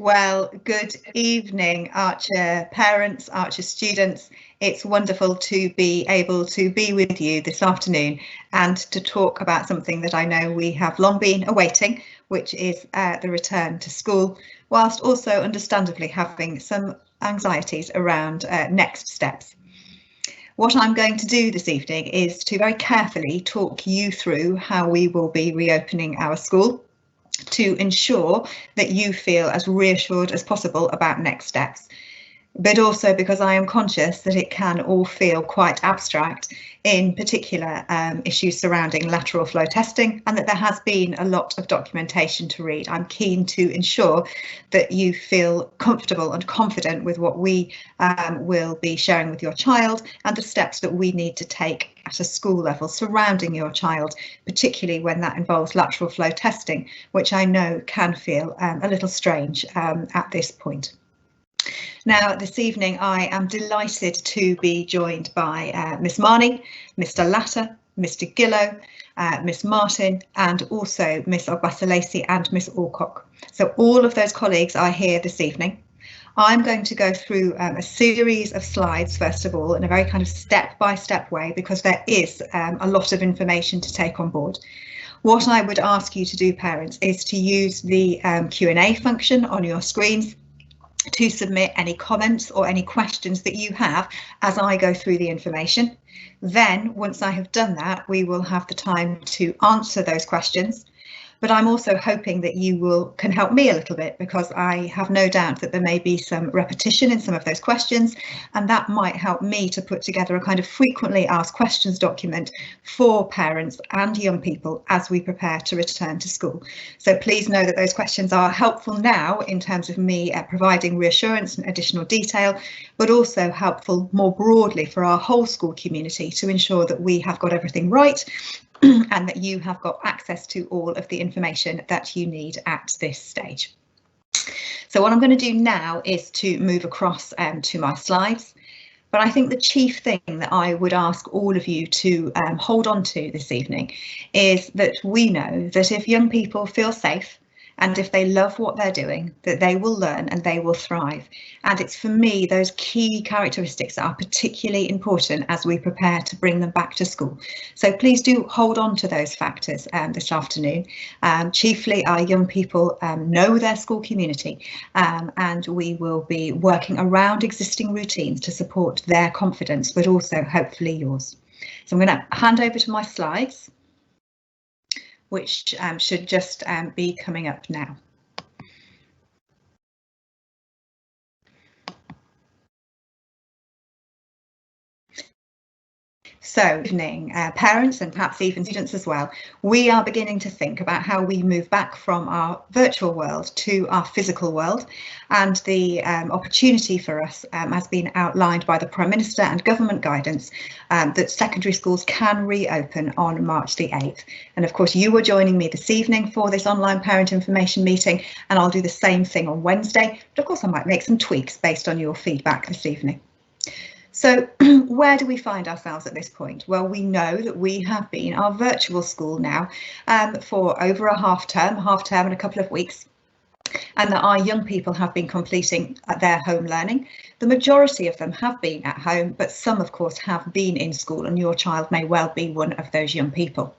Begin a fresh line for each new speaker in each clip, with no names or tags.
Well, good evening, Archer parents, Archer students. It's wonderful to be able to be with you this afternoon and to talk about something that I know we have long been awaiting, which is the return to school, whilst also understandably having some anxieties around next steps. What I'm going to do this evening is to very carefully talk you through how we will be reopening our school, to ensure that you feel as reassured as possible about next steps, but also because I am conscious that it can all feel quite abstract, in particular issues surrounding lateral flow testing, and that there has been a lot of documentation to read. I'm keen to ensure that you feel comfortable and confident with what we will be sharing with your child and the steps that we need to take at a school level surrounding your child, particularly when that involves lateral flow testing, which I know can feel a little strange at this point. Now, this evening, I am delighted to be joined by Miss Marnie, Mr. Latter, Mr. Gillow, Miss Martin, and also Miss Ogbasa-Lacey and Miss Alcock. So all of those colleagues are here this evening. I'm going to go through a series of slides, first of all, in a very kind of step-by-step way, because there is a lot of information to take on board. What I would ask you to do, parents, is to use the Q&A function on your screens to submit any comments or any questions that you have as I go through the information. Then, once I have done that, we will have the time to answer those questions. But I'm also hoping that you can help me a little bit, because I have no doubt that there may be some repetition in some of those questions, and that might help me to put together a kind of frequently asked questions document for parents and young people as we prepare to return to school. So please know that those questions are helpful now in terms of me providing reassurance and additional detail, but also helpful more broadly for our whole school community to ensure that we have got everything right and that you have got access to all of the information that you need at this stage. So what I'm going to do now is to move across to my slides. But I think the chief thing that I would ask all of you to hold on to this evening is that we know that if young people feel safe, and if they love what they're doing, that they will learn and they will thrive. And it's, for me, those key characteristics that are particularly important as we prepare to bring them back to school. So please do hold on to those factors this afternoon. Chiefly, our young people know their school community, and we will be working around existing routines to support their confidence, but also hopefully yours. So I'm going to hand over to my slides, which should just be coming up now. So, evening, parents and perhaps even students as well, we are beginning to think about how we move back from our virtual world to our physical world, and the opportunity for us has been outlined by the Prime Minister and government guidance that secondary schools can reopen on March the 8th. And of course, you are joining me this evening for this online parent information meeting, and I'll do the same thing on Wednesday, but of course I might make some tweaks based on your feedback this evening. So where do we find ourselves at this point? Well, we know that we have been our virtual school now for over a half term and a couple of weeks, and that our young people have been completing their home learning. The majority of them have been at home, but some, of course, have been in school, and your child may well be one of those young people.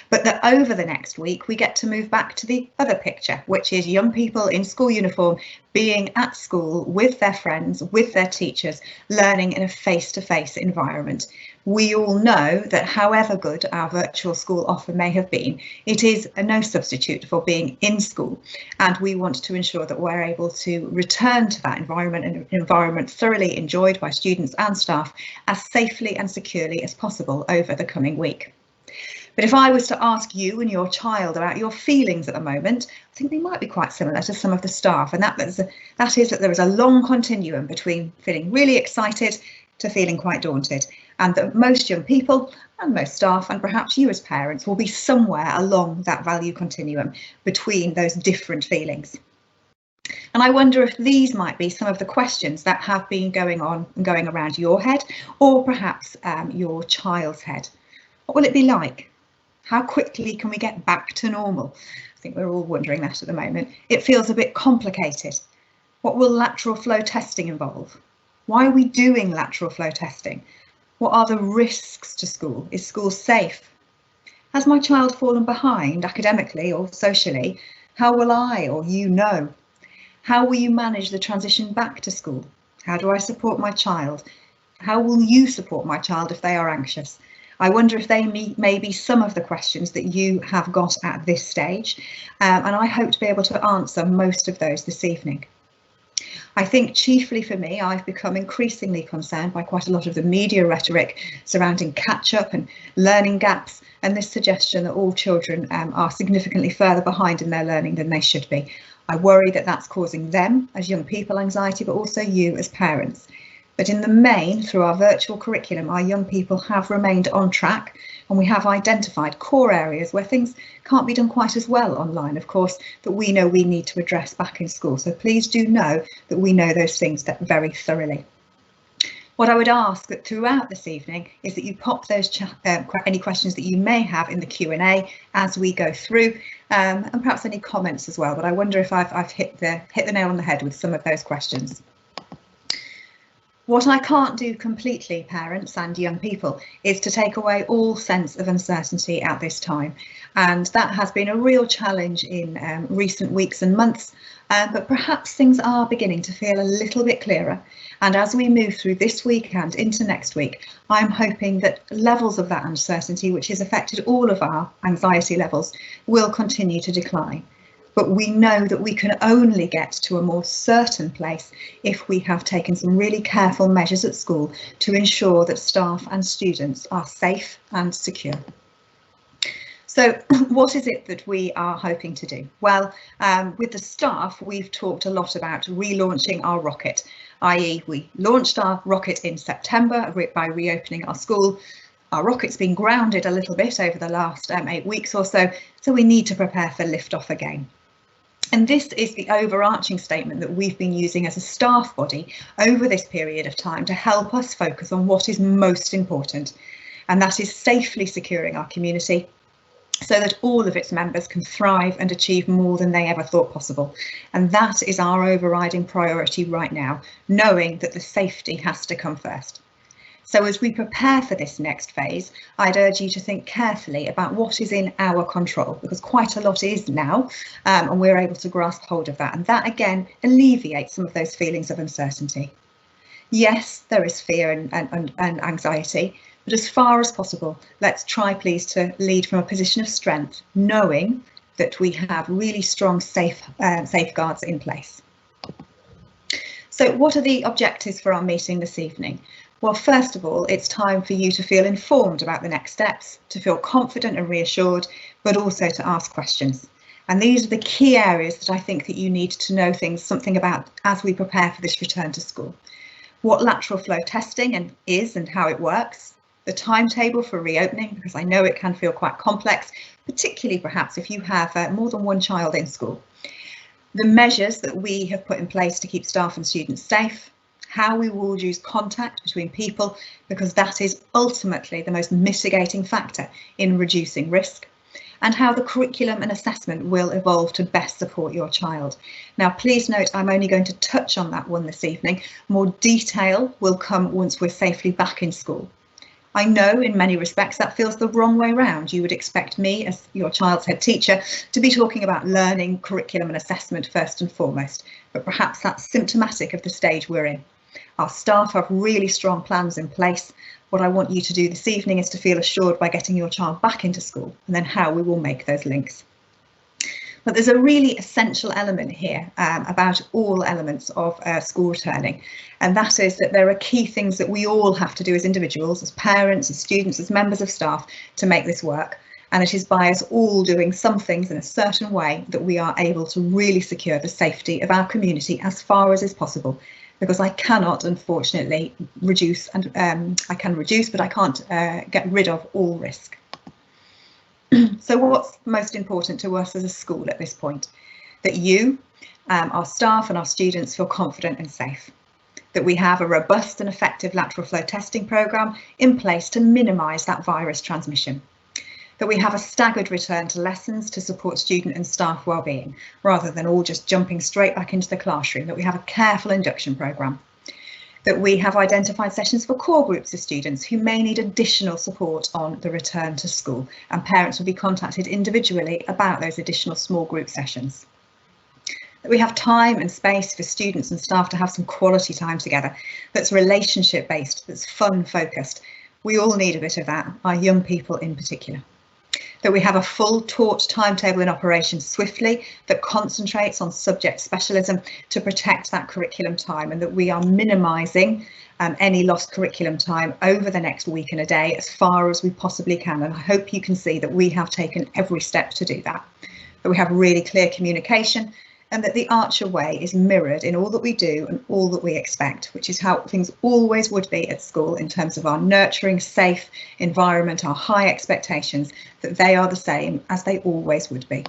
But that over the next week, we get to move back to the other picture, which is young people in school uniform being at school with their friends, with their teachers, learning in a face-to-face environment. We all know that however good our virtual school offer may have been, it is no substitute for being in school. And we want to ensure that we're able to return to that environment, an environment thoroughly enjoyed by students and staff, as safely and securely as possible over the coming week. But if I was to ask you and your child about your feelings at the moment, I think they might be quite similar to some of the staff, and that is that there is a long continuum between feeling really excited to feeling quite daunted, and that most young people and most staff, and perhaps you as parents, will be somewhere along that value continuum between those different feelings. And I wonder if these might be some of the questions that have been going on and going around your head, or perhaps your child's head. What will it be like? How quickly can we get back to normal? I think we're all wondering that at the moment. It feels a bit complicated. What will lateral flow testing involve? Why are we doing lateral flow testing? What are the risks to school? Is school safe? Has my child fallen behind academically or socially? How will I or you know? How will you manage the transition back to school? How do I support my child? How will you support my child if they are anxious? I wonder if they may be some of the questions that you have got at this stage, and I hope to be able to answer most of those this evening. I think chiefly for me, I've become increasingly concerned by quite a lot of the media rhetoric surrounding catch-up and learning gaps, and this suggestion that all children are significantly further behind in their learning than they should be. I worry that that's causing them as young people anxiety, but also you as parents. But in the main, through our virtual curriculum, our young people have remained on track, and we have identified core areas where things can't be done quite as well online, of course, that we know we need to address back in school. So please do know that we know those things very thoroughly. What I would ask that throughout this evening is that you pop those any questions that you may have in the Q&A as we go through, and perhaps any comments as well. But I wonder if I've hit the nail on the head with some of those questions. What I can't do completely, parents and young people, is to take away all sense of uncertainty at this time. And that has been a real challenge in recent weeks and months, but perhaps things are beginning to feel a little bit clearer. And as we move through this week and into next week, I'm hoping that levels of that uncertainty, which has affected all of our anxiety levels, will continue to decline. But we know that we can only get to a more certain place if we have taken some really careful measures at school to ensure that staff and students are safe and secure. So what is it that we are hoping to do? Well, with the staff, we've talked a lot about relaunching our rocket, i.e. we launched our rocket in September by reopening our school. Our rocket's been grounded a little bit over the last 8 weeks or so, so we need to prepare for liftoff again. And this is the overarching statement that we've been using as a staff body over this period of time to help us focus on what is most important, and that is safely securing our community so that all of its members can thrive and achieve more than they ever thought possible. And that is our overriding priority right now, knowing that the safety has to come first. So as we prepare for this next phase, I'd urge you to think carefully about what is in our control, because quite a lot is now, and we're able to grasp hold of that. And that again alleviates some of those feelings of uncertainty. Yes, there is fear and anxiety, but as far as possible, let's try please to lead from a position of strength, knowing that we have really strong safeguards in place. So what are the objectives for our meeting this evening? Well, first of all, it's time for you to feel informed about the next steps, to feel confident and reassured, but also to ask questions. And these are the key areas that I think that you need to know something about as we prepare for this return to school. What lateral flow testing is and how it works, the timetable for reopening, because I know it can feel quite complex, particularly perhaps if you have more than one child in school. The measures that we have put in place to keep staff and students safe, how we will use contact between people, because that is ultimately the most mitigating factor in reducing risk, and how the curriculum and assessment will evolve to best support your child. Now, please note, I'm only going to touch on that one this evening. More detail will come once we're safely back in school. I know in many respects that feels the wrong way round. You would expect me as your child's head teacher to be talking about learning, curriculum and assessment first and foremost, but perhaps that's symptomatic of the stage we're in. Our staff have really strong plans in place. What I want you to do this evening is to feel assured by getting your child back into school, and then how we will make those links. But there's a really essential element here about all elements of school returning, and that is that there are key things that we all have to do as individuals, as parents, as students, as members of staff to make this work. And it is by us all doing some things in a certain way that we are able to really secure the safety of our community as far as is possible. Because I cannot, unfortunately, reduce, and I can reduce, but I can't get rid of all risk. So what's most important to us as a school at this point? That you, our staff and our students feel confident and safe. That we have a robust and effective lateral flow testing programme in place to minimise that virus transmission. that we have a staggered return to lessons to support student and staff wellbeing, rather than all just jumping straight back into the classroom, that we have a careful induction programme, that we have identified sessions for core groups of students who may need additional support on the return to school, and parents will be contacted individually about those additional small group sessions. That we have time and space for students and staff to have some quality time together, that's relationship based, that's fun focused. We all need a bit of that, our young people in particular. That we have a full taught timetable in operation swiftly, that concentrates on subject specialism to protect that curriculum time, and that we are minimising any lost curriculum time over the next week and a day as far as we possibly can. And I hope you can see that we have taken every step to do that. That we have really clear communication, and that the Archer way is mirrored in all that we do and all that we expect, which is how things always would be at school in terms of our nurturing, safe environment, our high expectations, that they are the same as they always would be.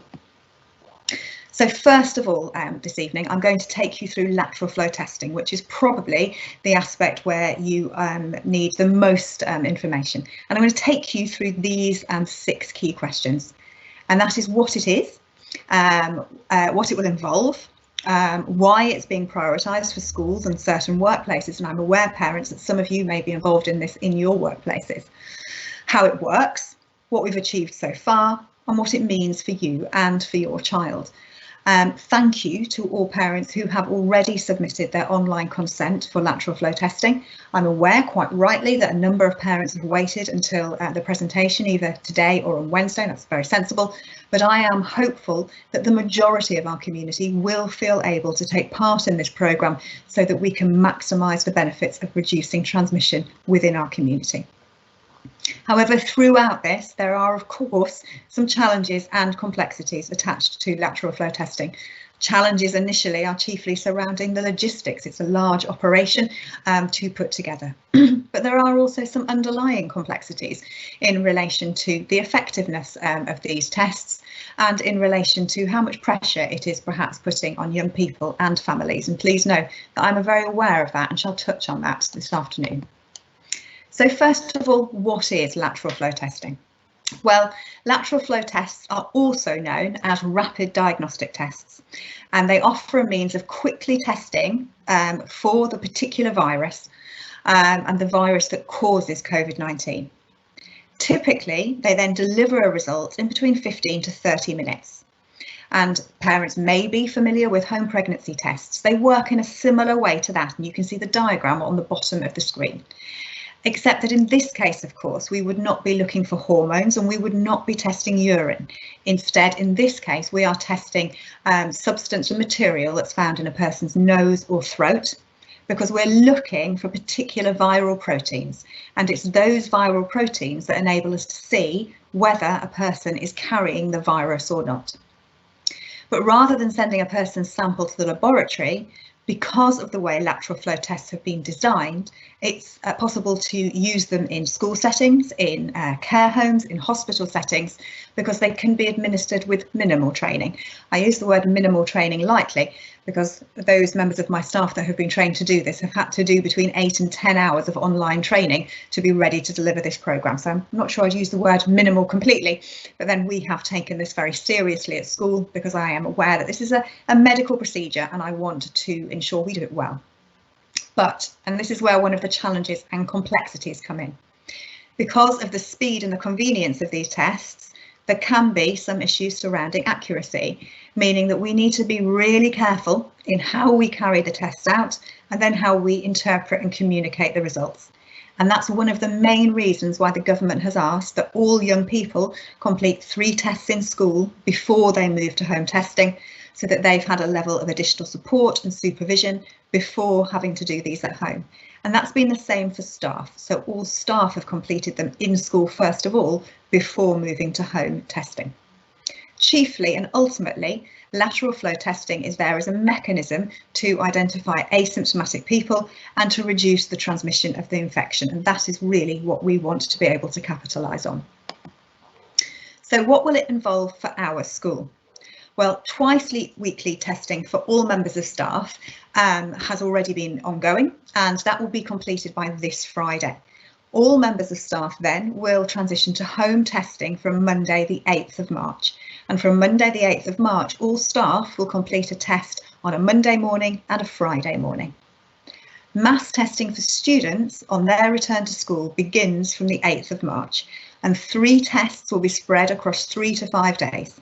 So first of all, this evening, I'm going to take you through lateral flow testing, which is probably the aspect where you need the most information. And I'm going to take you through these 6 key questions. And that is what it is, what it will involve, why it's being prioritised for schools and certain workplaces, and I'm aware, parents, that some of you may be involved in this in your workplaces, how it works, what we've achieved so far, and what it means for you and for your child. Thank you to all parents who have already submitted their online consent for lateral flow testing. I'm aware, quite rightly, that a number of parents have waited until the presentation, either today or on Wednesday. That's very sensible, but I am hopeful that the majority of our community will feel able to take part in this programme so that we can maximise the benefits of reducing transmission within our community. However, throughout this, there are, of course, some challenges and complexities attached to lateral flow testing. Challenges initially are chiefly surrounding the logistics. It's a large operation to put together. But there are also some underlying complexities in relation to the effectiveness of these tests, and in relation to how much pressure it is perhaps putting on young people and families. And please know that I'm very aware of that and shall touch on that this afternoon. So first of all, what is lateral flow testing? Well, lateral flow tests are also known as rapid diagnostic tests, and they offer a means of quickly testing for the particular virus and the virus that causes COVID-19. Typically, they then deliver a result in between 15 to 30 minutes. And parents may be familiar with home pregnancy tests. They work in a similar way to that, and you can see the diagram on the bottom of the screen. Except that in this case, of course, we would not be looking for hormones and we would not be testing urine. Instead, in this case, we are testing substance or material that's found in a person's nose or throat, because we're looking for particular viral proteins. And it's those viral proteins that enable us to see whether a person is carrying the virus or not. But rather than sending a person's sample to the laboratory, because of the way lateral flow tests have been designed, it's possible to use them in school settings, in care homes, in hospital settings, because they can be administered with minimal training. I use the word minimal training lightly because those members of my staff that have been trained to do this have had to do between 8 and 10 hours of online training to be ready to deliver this programme. So I'm not sure I'd use the word minimal completely, but then we have taken this very seriously at school because I am aware that this is a medical procedure and I want to ensure we do it well. But, and this is where one of the challenges and complexities come in, because of the speed and the convenience of these tests, there can be some issues surrounding accuracy, meaning that we need to be really careful in how we carry the tests out and then how we interpret and communicate the results. And that's one of the main reasons why the government has asked that all young people complete 3 tests in school before they move to home testing, so that they've had a level of additional support and supervision before having to do these at home. And that's been the same for staff. So all staff have completed them in school first of all, before moving to home testing. Chiefly and ultimately, lateral flow testing is there as a mechanism to identify asymptomatic people and to reduce the transmission of the infection. And that is really what we want to be able to capitalise on. So what will it involve for our school? Well, twice weekly testing for all members of staff has already been ongoing, and that will be completed by this Friday. All members of staff then will transition to home testing from Monday the 8th of March. And from Monday the 8th of March, all staff will complete a test on a Monday morning and a Friday morning. Mass testing for students on their return to school begins from the 8th of March, and 3 tests will be spread across 3 to 5 days.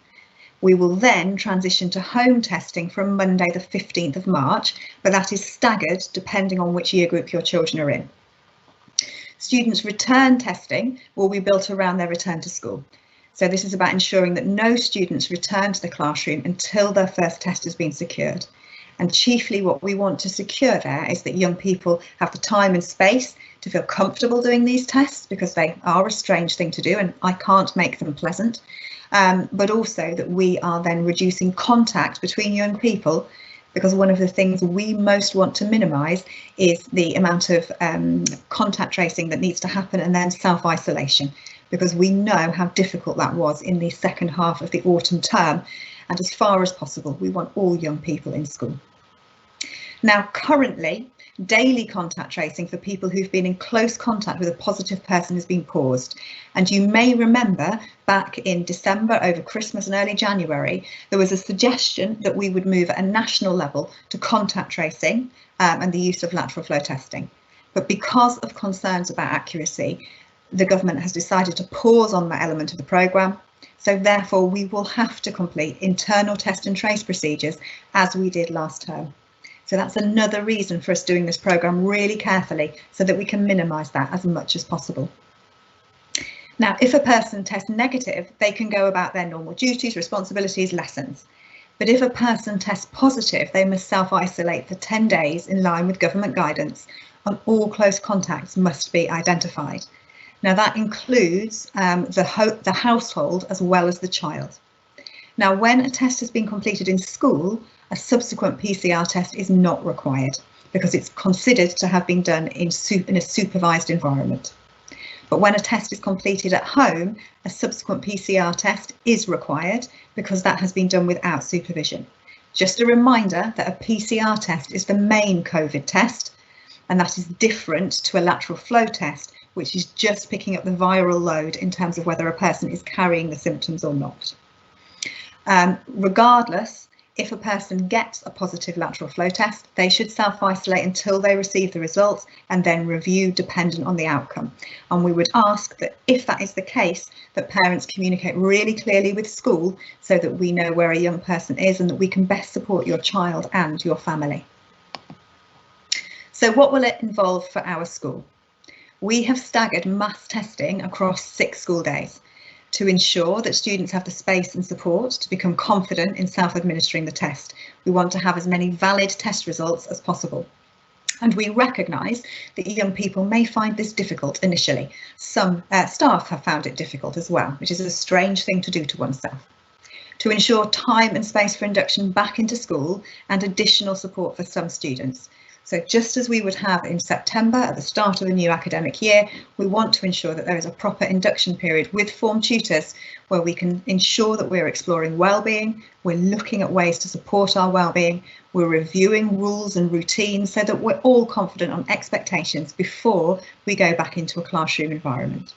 We will then transition to home testing from Monday the 15th of March, but that is staggered depending on which year group your children are in. Students' return testing will be built around their return to school. So this is about ensuring that no students return to the classroom until their first test has been secured. And chiefly what we want to secure there is that young people have the time and space to feel comfortable doing these tests, because they are a strange thing to do and I can't make them pleasant, but also that we are then reducing contact between young people, because one of the things we most want to minimise is the amount of contact tracing that needs to happen and then self-isolation, because we know how difficult that was in the second half of the autumn term. And as far as possible, we want all young people in school. Now, currently, daily contact tracing for people who've been in close contact with a positive person has been paused. And you may remember back in December, over Christmas and early January, there was a suggestion that we would move at a national level to contact tracing and the use of lateral flow testing. But because of concerns about accuracy, the government has decided to pause on that element of the programme. So therefore, we will have to complete internal test and trace procedures as we did last term. So that's another reason for us doing this programme really carefully, so that we can minimise that as much as possible. Now, if a person tests negative, they can go about their normal duties, responsibilities, lessons. But if a person tests positive, they must self-isolate for 10 days in line with government guidance, and all close contacts must be identified. Now that includes the household as well as the child. Now, when a test has been completed in school, a subsequent PCR test is not required, because it's considered to have been done in a supervised environment. But when a test is completed at home, a subsequent PCR test is required, because that has been done without supervision. Just a reminder that a PCR test is the main COVID test, and that is different to a lateral flow test, which is just picking up the viral load in terms of whether a person is carrying the symptoms or not. Regardless, if a person gets a positive lateral flow test, they should self-isolate until they receive the results and then review dependent on the outcome. And we would ask that if that is the case, that parents communicate really clearly with school so that we know where a young person is and that we can best support your child and your family. So what will it involve for our school? We have staggered mass testing across 6 school days to ensure that students have the space and support to become confident in self-administering the test. We want to have as many valid test results as possible. And we recognise that young people may find this difficult initially. Some staff have found it difficult as well, which is a strange thing to do to oneself. To ensure time and space for induction back into school and additional support for some students. So just as we would have in September at the start of the new academic year, we want to ensure that there is a proper induction period with form tutors where we can ensure that we're exploring wellbeing, we're looking at ways to support our wellbeing, we're reviewing rules and routines so that we're all confident on expectations before we go back into a classroom environment.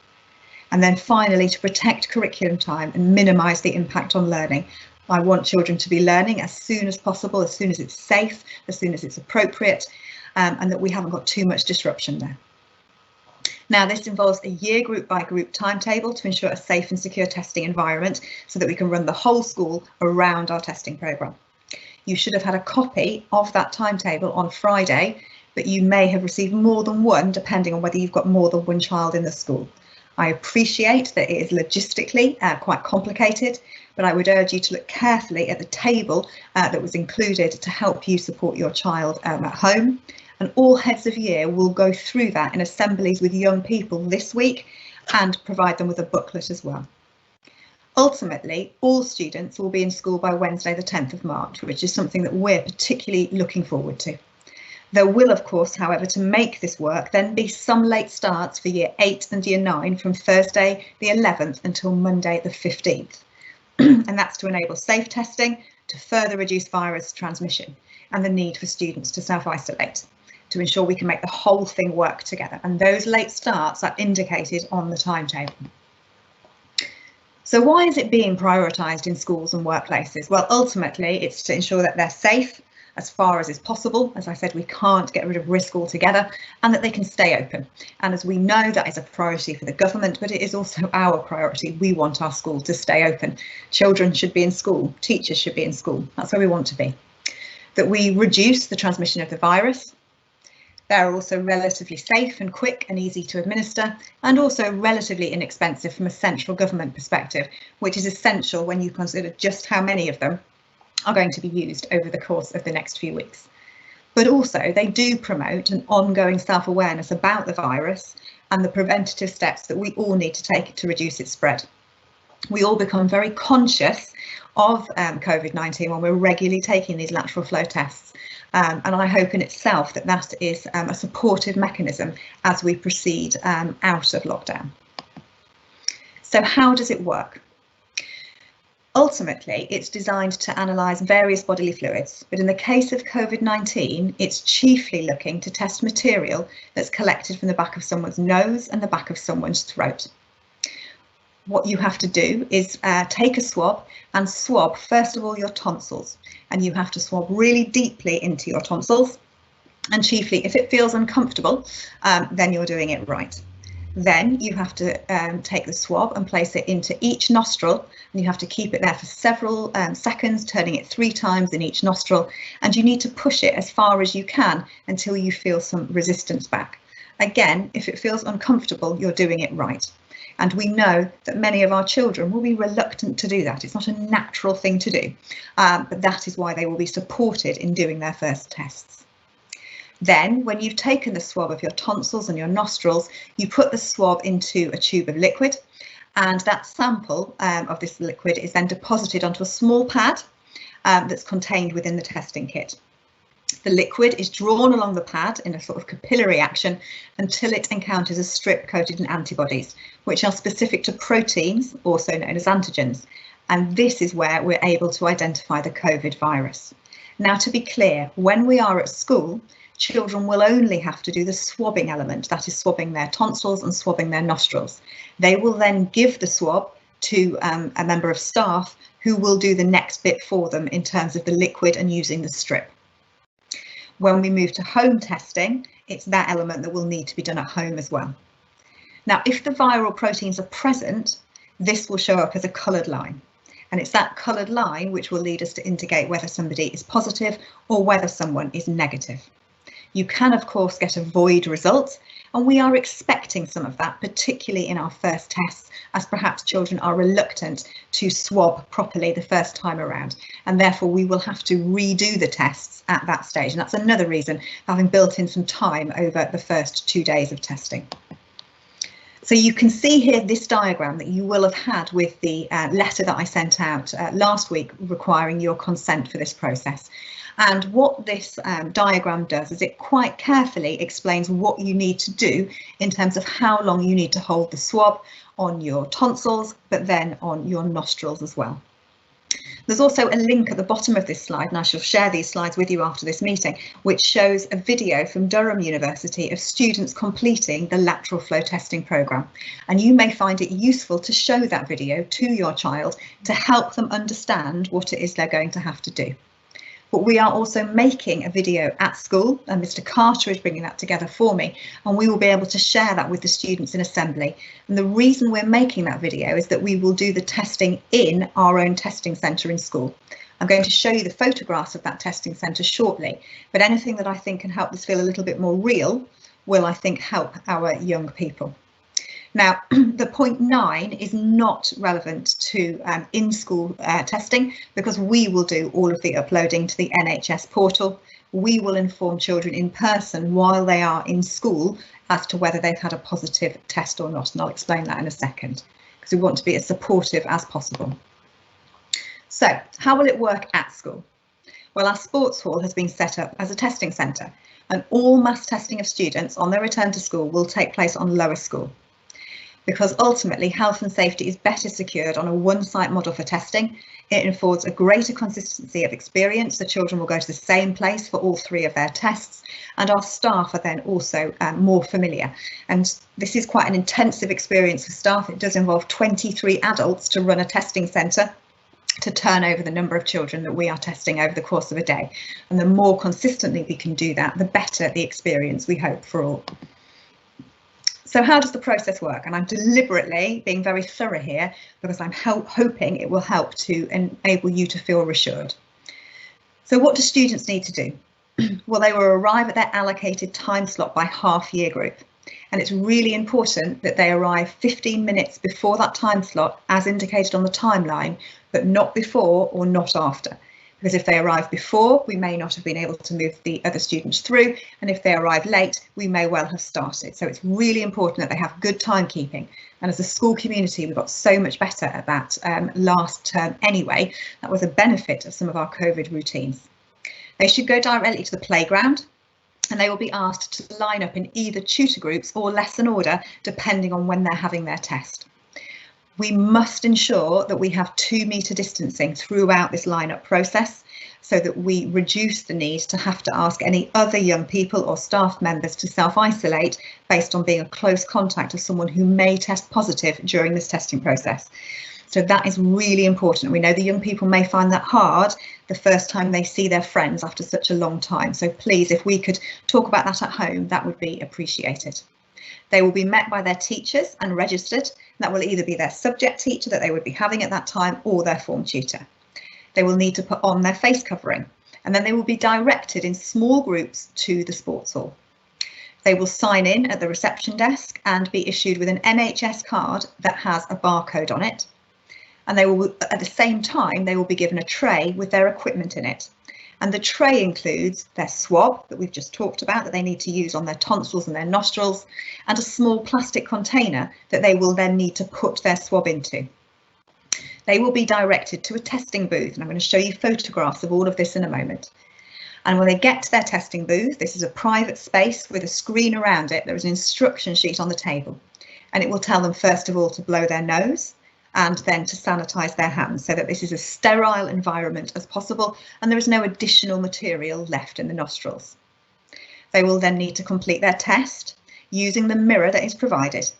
And then finally, to protect curriculum time and minimise the impact on learning. I want children to be learning as soon as possible, as soon as it's safe, as soon as it's appropriate, and that we haven't got too much disruption there. Now, this involves a year group by group timetable to ensure a safe and secure testing environment so that we can run the whole school around our testing programme. You should have had a copy of that timetable on Friday, but you may have received more than one depending on whether you've got more than one child in the school. I appreciate that it is logistically quite complicated, but I would urge you to look carefully at the table that was included to help you support your child at home. And all heads of year will go through that in assemblies with young people this week and provide them with a booklet as well. Ultimately, all students will be in school by Wednesday the 10th of March, which is something that we're particularly looking forward to. There will, of course, however, to make this work, then be some late starts for year 8 and year 9 from Thursday the 11th until Monday the 15th. And that's to enable safe testing, to further reduce virus transmission and the need for students to self-isolate. to ensure we can make the whole thing work together. And those late starts are indicated on the timetable. So why is it being prioritised in schools and workplaces? Well, ultimately, it's to ensure that they're safe as far as is possible. As I said, we can't get rid of risk altogether, and that they can stay open. And as we know, that is a priority for the government, but it is also our priority. We want our school to stay open. Children should be in school, teachers should be in school. That's where we want to be. That we reduce the transmission of the virus. They're also relatively safe and quick and easy to administer, and also relatively inexpensive from a central government perspective, which is essential when you consider just how many of them are going to be used over the course of the next few weeks. But also they do promote an ongoing self-awareness about the virus and the preventative steps that we all need to take to reduce its spread. We all become very conscious of COVID-19 when we're regularly taking these lateral flow tests. And I hope in itself that that is a supportive mechanism as we proceed out of lockdown. So how does it work? Ultimately, it's designed to analyse various bodily fluids, but in the case of COVID-19, it's chiefly looking to test material that's collected from the back of someone's nose and the back of someone's throat. What you have to do is take a swab and swab, first of all, your tonsils, and you have to swab really deeply into your tonsils, and chiefly if it feels uncomfortable, then you're doing it right. Then you have to take the swab and place it into each nostril, and you have to keep it there for several seconds, turning it 3 times in each nostril, and you need to push it as far as you can until you feel some resistance back. Again, if it feels uncomfortable, you're doing it right. And we know that many of our children will be reluctant to do that. It's not a natural thing to do, but that is why they will be supported in doing their first tests. Then, when you've taken the swab of your tonsils and your nostrils, you put the swab into a tube of liquid, and that sample of this liquid is then deposited onto a small pad that's contained within the testing kit. The liquid is drawn along the pad in a sort of capillary action until it encounters a strip coated in antibodies, which are specific to proteins, also known as antigens. And this is where we're able to identify the COVID virus. Now, to be clear, when we are at school, children will only have to do the swabbing element, that is swabbing their tonsils and swabbing their nostrils. They will then give the swab to a member of staff who will do the next bit for them in terms of the liquid and using the strip. When we move to home testing, it's that element that will need to be done at home as well. Now, if the viral proteins are present, this will show up as a coloured line. And it's that coloured line which will lead us to indicate whether somebody is positive or whether someone is negative. You can, of course, get a void result, and we are expecting some of that, particularly in our first tests, as perhaps children are reluctant to swab properly the first time around, and therefore we will have to redo the tests at that stage. And that's another reason having built in some time over the first 2 days of testing. So you can see here this diagram that you will have had with the letter that I sent out last week requiring your consent for this process. And what this diagram does is it quite carefully explains what you need to do in terms of how long you need to hold the swab on your tonsils, but then on your nostrils as well. There's also a link at the bottom of this slide, and I shall share these slides with you after this meeting, which shows a video from Durham University of students completing the lateral flow testing programme. And you may find it useful to show that video to your child to help them understand what it is they're going to have to do. But we are also making a video at school, and Mr. Carter is bringing that together for me, and we will be able to share that with the students in assembly. And the reason we're making that video is that we will do the testing in our own testing centre in school. I'm going to show you the photographs of that testing centre shortly, but anything that I think can help this feel a little bit more real will, I think, help our young people. Now, the point 9 is not relevant to in-school testing because we will do all of the uploading to the NHS portal. We will inform children in person while they are in school as to whether they've had a positive test or not, and I'll explain that in a second because we want to be as supportive as possible. So, how will it work at school? Well, our sports hall has been set up as a testing centre, and all mass testing of students on their return to school will take place on lower school. because ultimately health and safety is better secured on a one-site model for testing. It affords a greater consistency of experience. The children will go to the same place for all 3 of their tests, and our staff are then also more familiar. And this is quite an intensive experience for staff. It does involve 23 adults to run a testing centre, to turn over the number of children that we are testing over the course of a day. And the more consistently we can do that, the better the experience we hope for all. So how does the process work? And I'm deliberately being very thorough here because I'm hoping it will help to enable you to feel reassured. So what do students need to do? Well, they will arrive at their allocated time slot by half year group. And it's really important that they arrive 15 minutes before that time slot as indicated on the timeline, but not before or not after. Because if they arrive before, we may not have been able to move the other students through, and if they arrive late, we may well have started. So it's really important that they have good timekeeping. And as a school community, we got so much better at that last term anyway. That was a benefit of some of our COVID routines. They should go directly to the playground, and they will be asked to line up in either tutor groups or lesson order, depending on when they're having their test. We must ensure that we have 2 metre distancing throughout this lineup process so that we reduce the need to have to ask any other young people or staff members to self-isolate based on being a close contact of someone who may test positive during this testing process. So that is really important. We know the young people may find that hard the first time they see their friends after such a long time. So please, if we could talk about that at home, that would be appreciated. They will be met by their teachers and registered. That will either be their subject teacher that they would be having at that time or their form tutor. They will need to put on their face covering, and then they will be directed in small groups to the sports hall. They will sign in at the reception desk and be issued with an NHS card that has a barcode on it. And they will, at the same time, they will be given a tray with their equipment in it. And the tray includes their swab that we've just talked about that they need to use on their tonsils and their nostrils, and a small plastic container that they will then need to put their swab into. They will be directed to a testing booth, and I'm going to show you photographs of all of this in a moment. And when they get to their testing booth, this is a private space with a screen around it. There is an instruction sheet on the table, and it will tell them first of all to blow their nose, and then to sanitize their hands so that this is as sterile environment as possible and there is no additional material left in the nostrils. They will then need to complete their test using the mirror that is provided.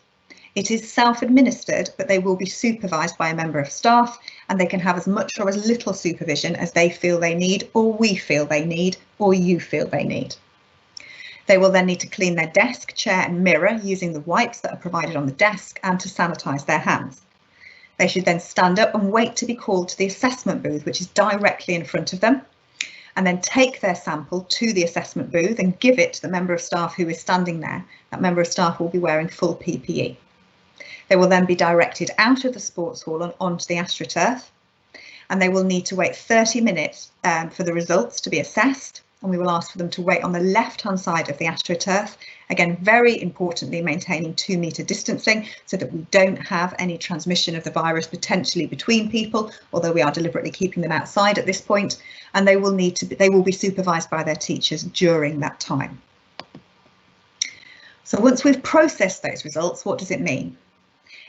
It is self-administered, but they will be supervised by a member of staff, and they can have as much or as little supervision as they feel they need, or we feel they need, or you feel they need. They will then need to clean their desk, chair and mirror using the wipes that are provided on the desk, and to sanitize their hands. They should then stand up and wait to be called to the assessment booth, which is directly in front of them, and then take their sample to the assessment booth and give it to the member of staff who is standing there. That member of staff will be wearing full PPE. They will then be directed out of the sports hall and onto the AstroTurf, and they will need to wait 30 minutes for the results to be assessed. And we will ask for them to wait on the left-hand side of the AstroTurf. Again, very importantly, maintaining 2 metre distancing so that we don't have any transmission of the virus potentially between people, although we are deliberately keeping them outside at this point. And they will be supervised by their teachers during that time. So once we've processed those results, what does it mean?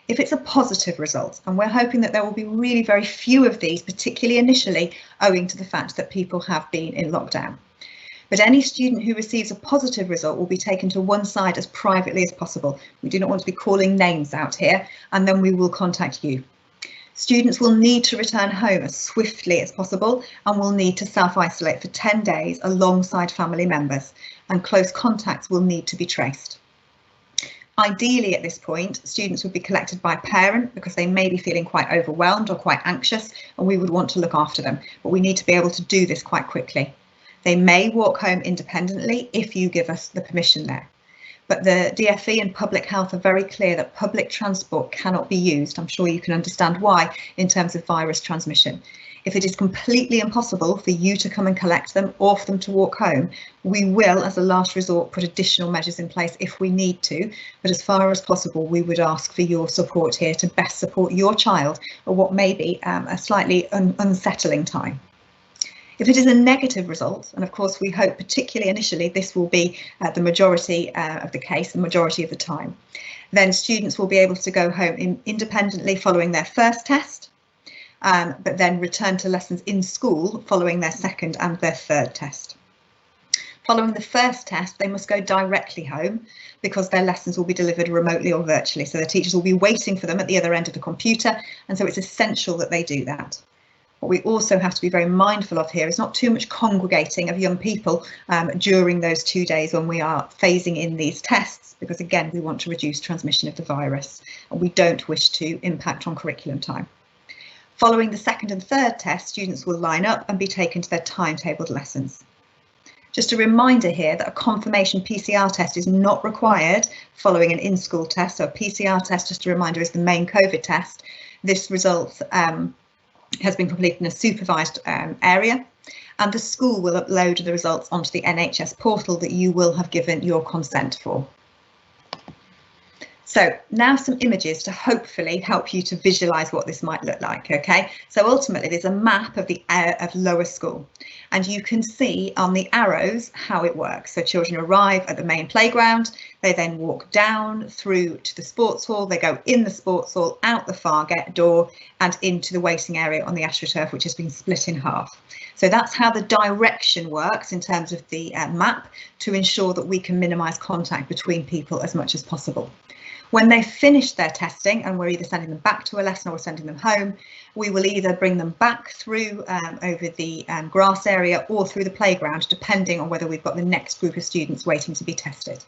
If it's a positive result, and we're hoping that there will be really very few of these, particularly initially, owing to the fact that people have been in lockdown. But any student who receives a positive result will be taken to one side as privately as possible. We do not want to be calling names out here, and then we will contact you. Students will need to return home as swiftly as possible and will need to self-isolate for 10 days alongside family members, and close contacts will need to be traced. Ideally, at this point, students would be collected by a parent because they may be feeling quite overwhelmed or quite anxious, and we would want to look after them, but we need to be able to do this quite quickly. They may walk home independently if you give us the permission there. But the DfE and public health are very clear that public transport cannot be used. I'm sure you can understand why in terms of virus transmission. If it is completely impossible for you to come and collect them or for them to walk home, we will, as a last resort, put additional measures in place if we need to. But as far as possible, we would ask for your support here to best support your child at what may be a slightly unsettling time. If it is a negative result, and of course we hope particularly initially this will be the majority of the case, the majority of the time, Then students will be able to go home independently following their first test, but then return to lessons in school following their second and their third test. Following the first test, they must go directly home because their lessons will be delivered remotely or virtually. So the teachers will be waiting for them at the other end of the computer, and so it's essential that they do that. What we also have to be very mindful of here is not too much congregating of young people during those 2 days when we are phasing in these tests, because again, we want to reduce transmission of the virus and we don't wish to impact on curriculum time. Following the second and third test, students will line up and be taken to their timetabled lessons. Just a reminder here that a confirmation PCR test is not required following an in-school test. So a PCR test, just a reminder, is the main COVID test. This result has been completed in a supervised area, and the school will upload the results onto the NHS portal that you will have given your consent for. So now some images to hopefully help you to visualise what this might look like. OK, so ultimately there's a map of the of lower school, and you can see on the arrows how it works. So children arrive at the main playground, they then walk down through to the sports hall, they go in the sports hall, out the far door and into the waiting area on the AstroTurf, which has been split in half. So that's how the direction works in terms of the map, to ensure that we can minimise contact between people as much as possible. When they finish their testing, and we're either sending them back to a lesson or we're sending them home, we will either bring them back through over the grass area or through the playground, depending on whether we've got the next group of students waiting to be tested.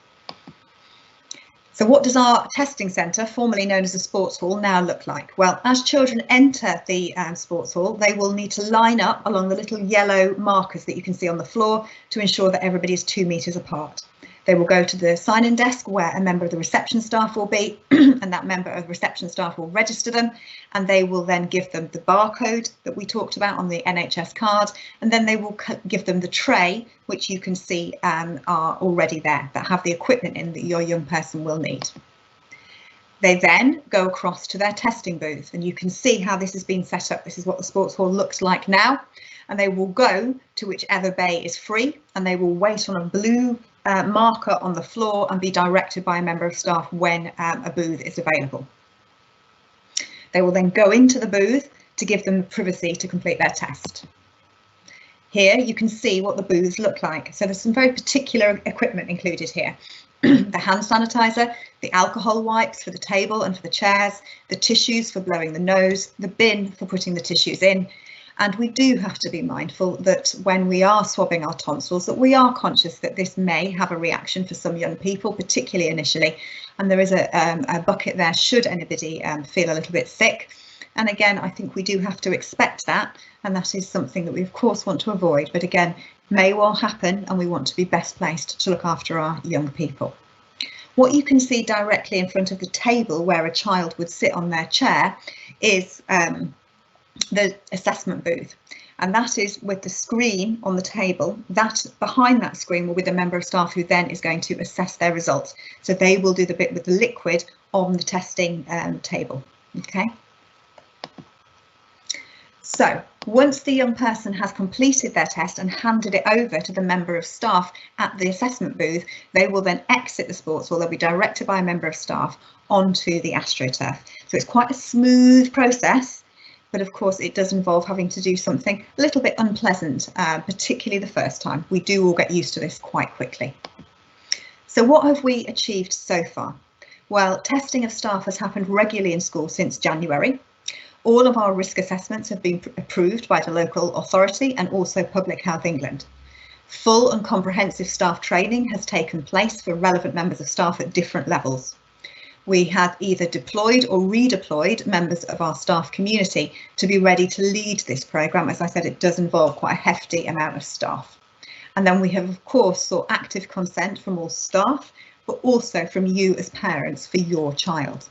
So what does our testing centre, formerly known as the sports hall, now look like? Well, as children enter the sports hall, they will need to line up along the little yellow markers that you can see on the floor to ensure that everybody is 2 metres apart. They will go to the sign-in desk where a member of the reception staff will be, and that member of the reception staff will register them, and they will then give them the barcode that we talked about on the NHS card, and then they will give them the tray, which you can see are already there, that have the equipment in that your young person will need. They then go across to their testing booth, and you can see how this has been set up. This is what the sports hall looks like now, and they will go to whichever bay is free, and they will wait on a blue marker on the floor and be directed by a member of staff when a booth is available. They will then go into the booth to give them the privacy to complete their test. Here you can see what the booths look like. So there's some very particular equipment included here. The hand sanitizer, the alcohol wipes for the table and for the chairs, the tissues for blowing the nose, the bin for putting the tissues in. And we do have to be mindful that when we are swabbing our tonsils, that we are conscious that this may have a reaction for some young people, particularly initially. And there is a bucket there should anybody feel a little bit sick. And again, I think we do have to expect that. And that is something that we, of course, want to avoid. But again, may well happen, and we want to be best placed to look after our young people. What you can see directly in front of the table where a child would sit on their chair is the assessment booth, and that is with the screen on the table. That behind that screen will be the member of staff who then is going to assess their results. So they will do the bit with the liquid on the testing table. Okay. So once the young person has completed their test and handed it over to the member of staff at the assessment booth, they will then exit the sports hall. They'll be directed by a member of staff onto the AstroTurf. So it's quite a smooth process. But of course, it does involve having to do something a little bit unpleasant, particularly the first time. We do all get used to this quite quickly. So what have we achieved so far? Well, testing of staff has happened regularly in school since January. All of our risk assessments have been approved by the local authority and also Public Health England. Full and comprehensive staff training has taken place for relevant members of staff at different levels. We have either deployed or redeployed members of our staff community to be ready to lead this programme. As I said, it does involve quite a hefty amount of staff. And then we have, of course, sought active consent from all staff, but also from you as parents for your child.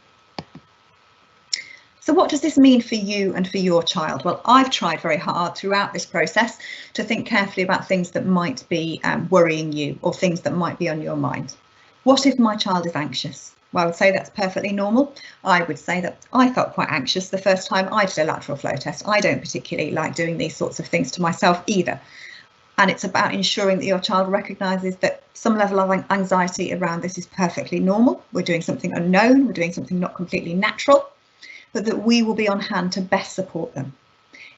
So what does this mean for you and for your child? Well, I've tried very hard throughout this process to think carefully about things that might be worrying you or things that might be on your mind. What if my child is anxious? Well, I would say that's perfectly normal. I would say that I felt quite anxious the first time I did a lateral flow test. I don't particularly like doing these sorts of things to myself either. And it's about ensuring that your child recognises that some level of anxiety around this is perfectly normal. We're doing something unknown, we're doing something not completely natural, but that we will be on hand to best support them.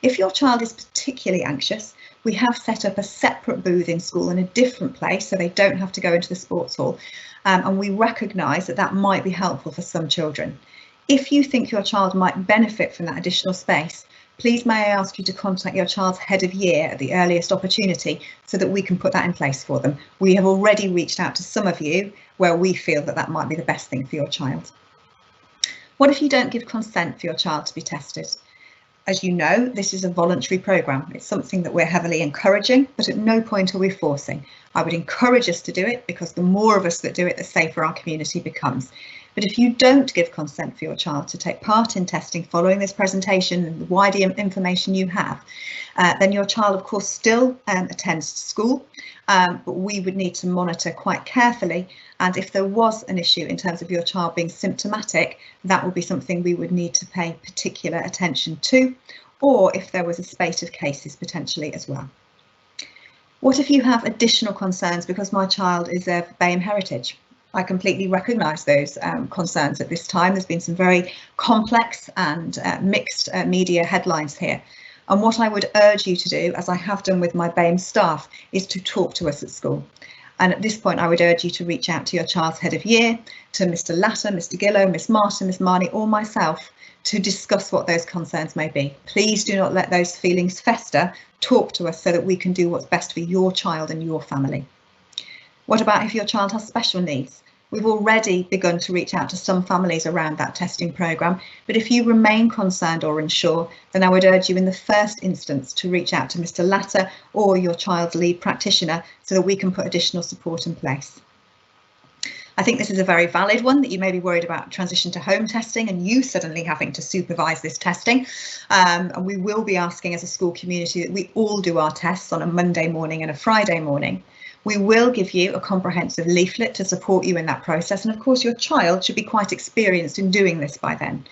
If your child is particularly anxious, we have set up a separate booth in school in a different place so they don't have to go into the sports hall, and we recognise that that might be helpful for some children. If you think your child might benefit from that additional space, please may I ask you to contact your child's head of year at the earliest opportunity so that we can put that in place for them. We have already reached out to some of you where we feel that that might be the best thing for your child. What if you don't give consent for your child to be tested? As you know, this is a voluntary programme. It's something that we're heavily encouraging, but at no point are we forcing. I would encourage us to do it because the more of us that do it, the safer our community becomes. But if you don't give consent for your child to take part in testing following this presentation and the wider information you have, then your child, of course, still attends school, but we would need to monitor quite carefully. And if there was an issue in terms of your child being symptomatic, that would be something we would need to pay particular attention to, or if there was a spate of cases potentially as well. What if you have additional concerns because my child is of BAME heritage? I completely recognise those concerns at this time. There's been some very complex and mixed media headlines here. And what I would urge you to do, as I have done with my BAME staff, is to talk to us at school. And at this point, I would urge you to reach out to your child's head of year, to Mr. Latter, Mr. Gillow, Miss Martin, Miss Marnie, or myself, to discuss what those concerns may be. Please do not let those feelings fester. Talk to us so that we can do what's best for your child and your family. What about if your child has special needs? We've already begun to reach out to some families around that testing programme, but if you remain concerned or unsure, then I would urge you in the first instance to reach out to Mr. Latter or your child's lead practitioner so that we can put additional support in place. I think this is a very valid one, that you may be worried about transition to home testing and you suddenly having to supervise this testing. And we will be asking as a school community that we all do our tests on a Monday morning and a Friday morning. We will give you a comprehensive leaflet to support you in that process. And of course, your child should be quite experienced in doing this by then.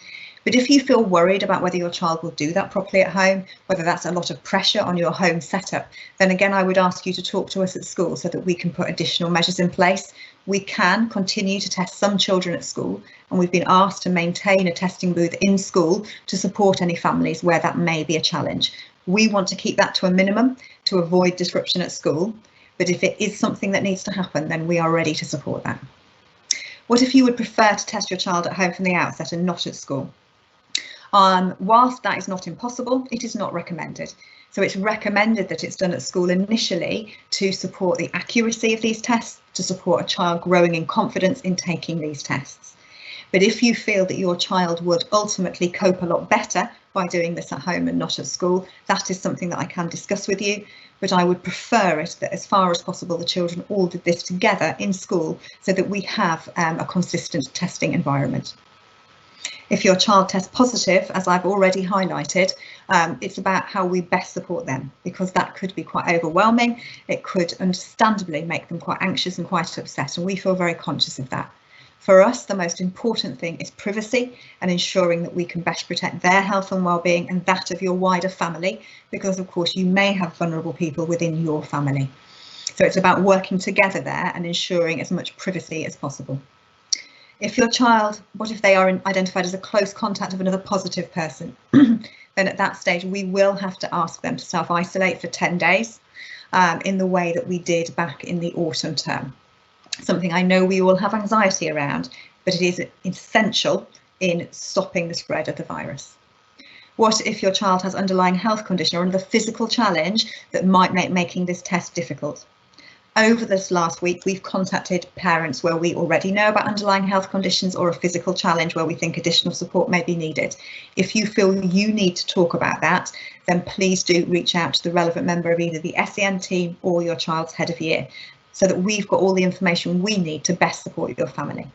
But if you feel worried about whether your child will do that properly at home, whether that's a lot of pressure on your home setup, then again, I would ask you to talk to us at school so that we can put additional measures in place. We can continue to test some children at school, and we've been asked to maintain a testing booth in school to support any families where that may be a challenge. We want to keep that to a minimum to avoid disruption at school. But if it is something that needs to happen, then we are ready to support that. What if you would prefer to test your child at home from the outset and not at school? Whilst that is not impossible, it is not recommended. So it's recommended that it's done at school initially to support the accuracy of these tests, to support a child growing in confidence in taking these tests. But if you feel that your child would ultimately cope a lot better by doing this at home and not at school, that is something that I can discuss with you. But I would prefer it that as far as possible, the children all did this together in school so that we have a consistent testing environment. If your child tests positive, as I've already highlighted, it's about how we best support them, because that could be quite overwhelming. It could understandably make them quite anxious and quite upset, and we feel very conscious of that. For us, the most important thing is privacy and ensuring that we can best protect their health and well-being and that of your wider family, because of course you may have vulnerable people within your family. So it's about working together there and ensuring as much privacy as possible. If your child, what if they are identified as a close contact of another positive person? Then at that stage, we will have to ask them to self-isolate for 10 days in the way that we did back in the autumn term. Something I know we all have anxiety around, but it is essential in stopping the spread of the virus. What if your child has underlying health condition or another physical challenge that might make making this test difficult? Over this last week, we've contacted parents where we already know about underlying health conditions or a physical challenge where we think additional support may be needed. If you feel you need to talk about that, then please do reach out to the relevant member of either the SEN team or your child's head of year, so that we've got all the information we need to best support your family.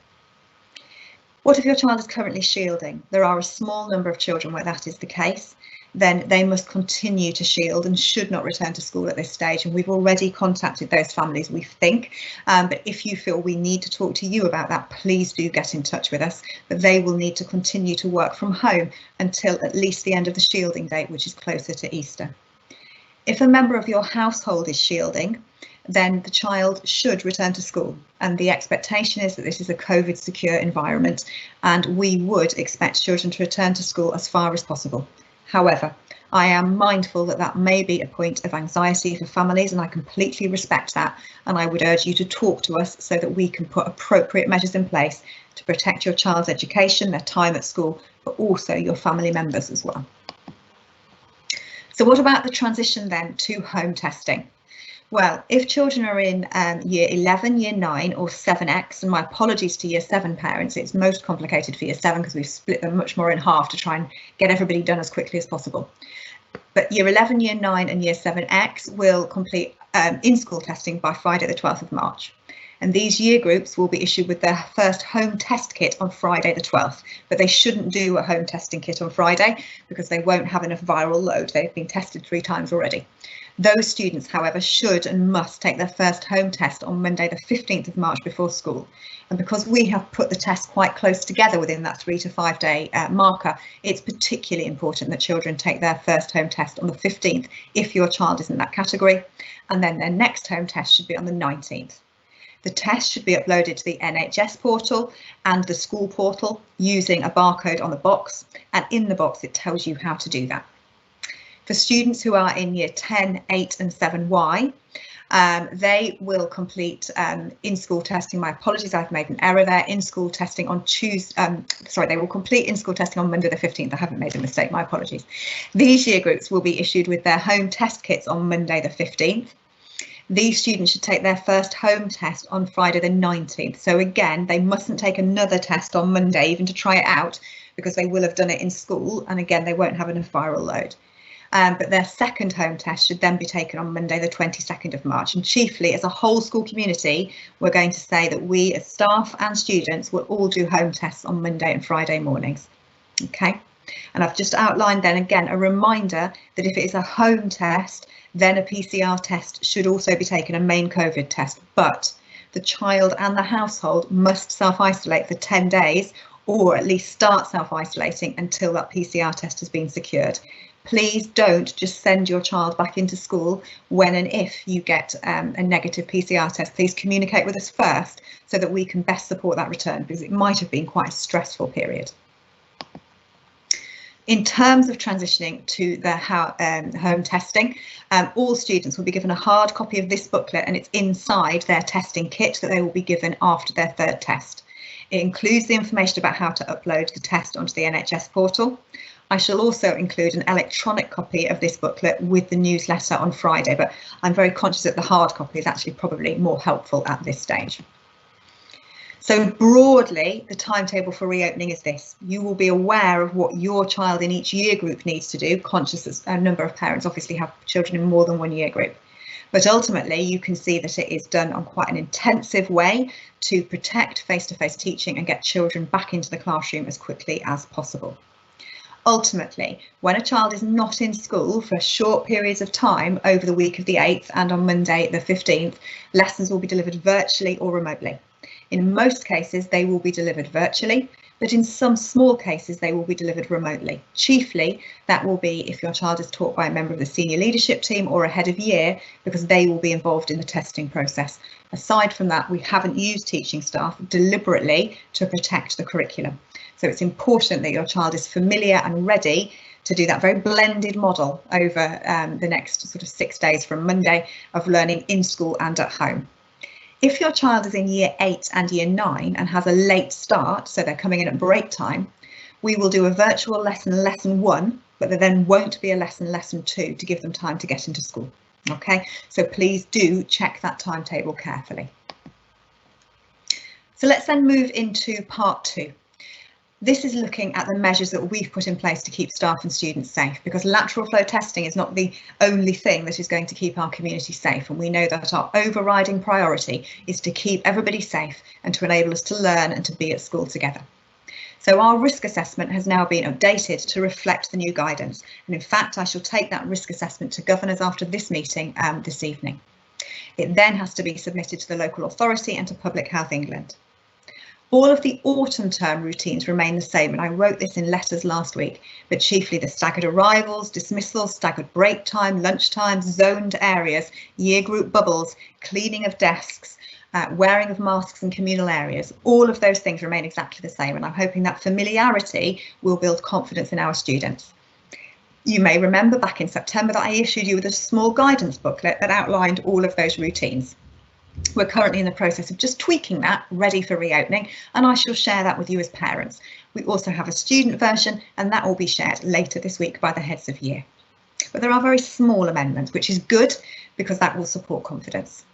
What if your child is currently shielding? There are a small number of children where that is the case. Then they must continue to shield and should not return to school at this stage. And we've already contacted those families, we think. But if you feel we need to talk to you about that, please do get in touch with us. But they will need to continue to work from home until at least the end of the shielding date, which is closer to Easter. If a member of your household is shielding, then the child should return to school, and the expectation is that this is a COVID secure environment, and we would expect children to return to school as far as possible. However, I am mindful that that may be a point of anxiety for families, and I completely respect that, and I would urge you to talk to us so that we can put appropriate measures in place to protect your child's education, their time at school, but also your family members as well. So what about the transition then to home testing? Well, if children are in year 11, year 9 or 7X, and my apologies to year 7 parents, it's most complicated for year 7 because we've split them much more in half to try and get everybody done as quickly as possible. But year 11, year 9 and year 7X will complete in-school testing by Friday the 12th of March. And these year groups will be issued with their first home test kit on Friday the 12th, but they shouldn't do a home testing kit on Friday because they won't have enough viral load. They've been tested 3 times already. Those students, however, should and must take their first home test on Monday the 15th of March before school. And because we have put the tests quite close together within that 3 to 5 day marker, it's particularly important that children take their first home test on the 15th if your child is in that category, and then their next home test should be on the 19th. The test should be uploaded to the NHS portal and the school portal using a barcode on the box, and in the box it tells you how to do that. For students who are in year 10, 8 and 7Y, they will complete in-school testing. My apologies, I've made an error there. In-school testing on they will complete in-school testing on Monday the 15th. I haven't made a mistake, my apologies. These year groups will be issued with their home test kits on Monday the 15th. These students should take their first home test on Friday the 19th. So again, they mustn't take another test on Monday even to try it out because they will have done it in school, and again, they won't have enough viral load. But their second home test should then be taken on Monday the 22nd of March, and chiefly as a whole school community, we're going to say that we as staff and students will all do home tests on Monday and Friday mornings. Okay, and I've just outlined then again a reminder that if it is a home test, then a PCR test should also be taken, a main COVID test, but the child and the household must self-isolate for 10 days or at least start self-isolating until that PCR test has been secured. Please don't just send your child back into school when and if you get a negative PCR test. Please communicate with us first so that we can best support that return, because it might have been quite a stressful period. In terms of transitioning to the home testing, all students will be given a hard copy of this booklet, and it's inside their testing kit that they will be given after their third test. It includes the information about how to upload the test onto the NHS portal. I shall also include an electronic copy of this booklet with the newsletter on Friday, but I'm very conscious that the hard copy is actually probably more helpful at this stage. So broadly, the timetable for reopening is this. You will be aware of what your child in each year group needs to do, conscious that a number of parents obviously have children in more than one year group. But ultimately, you can see that it is done on quite an intensive way to protect face-to-face teaching and get children back into the classroom as quickly as possible. Ultimately, when a child is not in school for short periods of time over the week of the 8th and on Monday the 15th, lessons will be delivered virtually or remotely. In most cases, they will be delivered virtually, but in some small cases, they will be delivered remotely. Chiefly, that will be if your child is taught by a member of the senior leadership team or a head of year, because they will be involved in the testing process. Aside from that, we haven't used teaching staff deliberately to protect the curriculum. So it's important that your child is familiar and ready to do that very blended model over the next sort of 6 days from Monday of learning in school and at home. If your child is in year 8 and year 9 and has a late start, so they're coming in at break time, we will do a virtual lesson 1, but there then won't be a lesson 2 to give them time to get into school. Okay, so please do check that timetable carefully. So let's then move into part 2. This is looking at the measures that we've put in place to keep staff and students safe, because lateral flow testing is not the only thing that is going to keep our community safe, and we know that our overriding priority is to keep everybody safe and to enable us to learn and to be at school together. So our risk assessment has now been updated to reflect the new guidance, and in fact I shall take that risk assessment to governors after this meeting this evening. It then has to be submitted to the local authority and to Public Health England. All of the autumn term routines remain the same, and I wrote this in letters last week, but chiefly the staggered arrivals, dismissals, staggered break time, lunch times, zoned areas, year group bubbles, cleaning of desks, wearing of masks in communal areas. All of those things remain exactly the same, and I'm hoping that familiarity will build confidence in our students. You may remember back in September that I issued you with a small guidance booklet that outlined all of those routines. We're currently in the process of just tweaking that, ready for reopening, and I shall share that with you as parents. We also have a student version, and that will be shared later this week by the heads of year. But there are very small amendments, which is good because that will support confidence.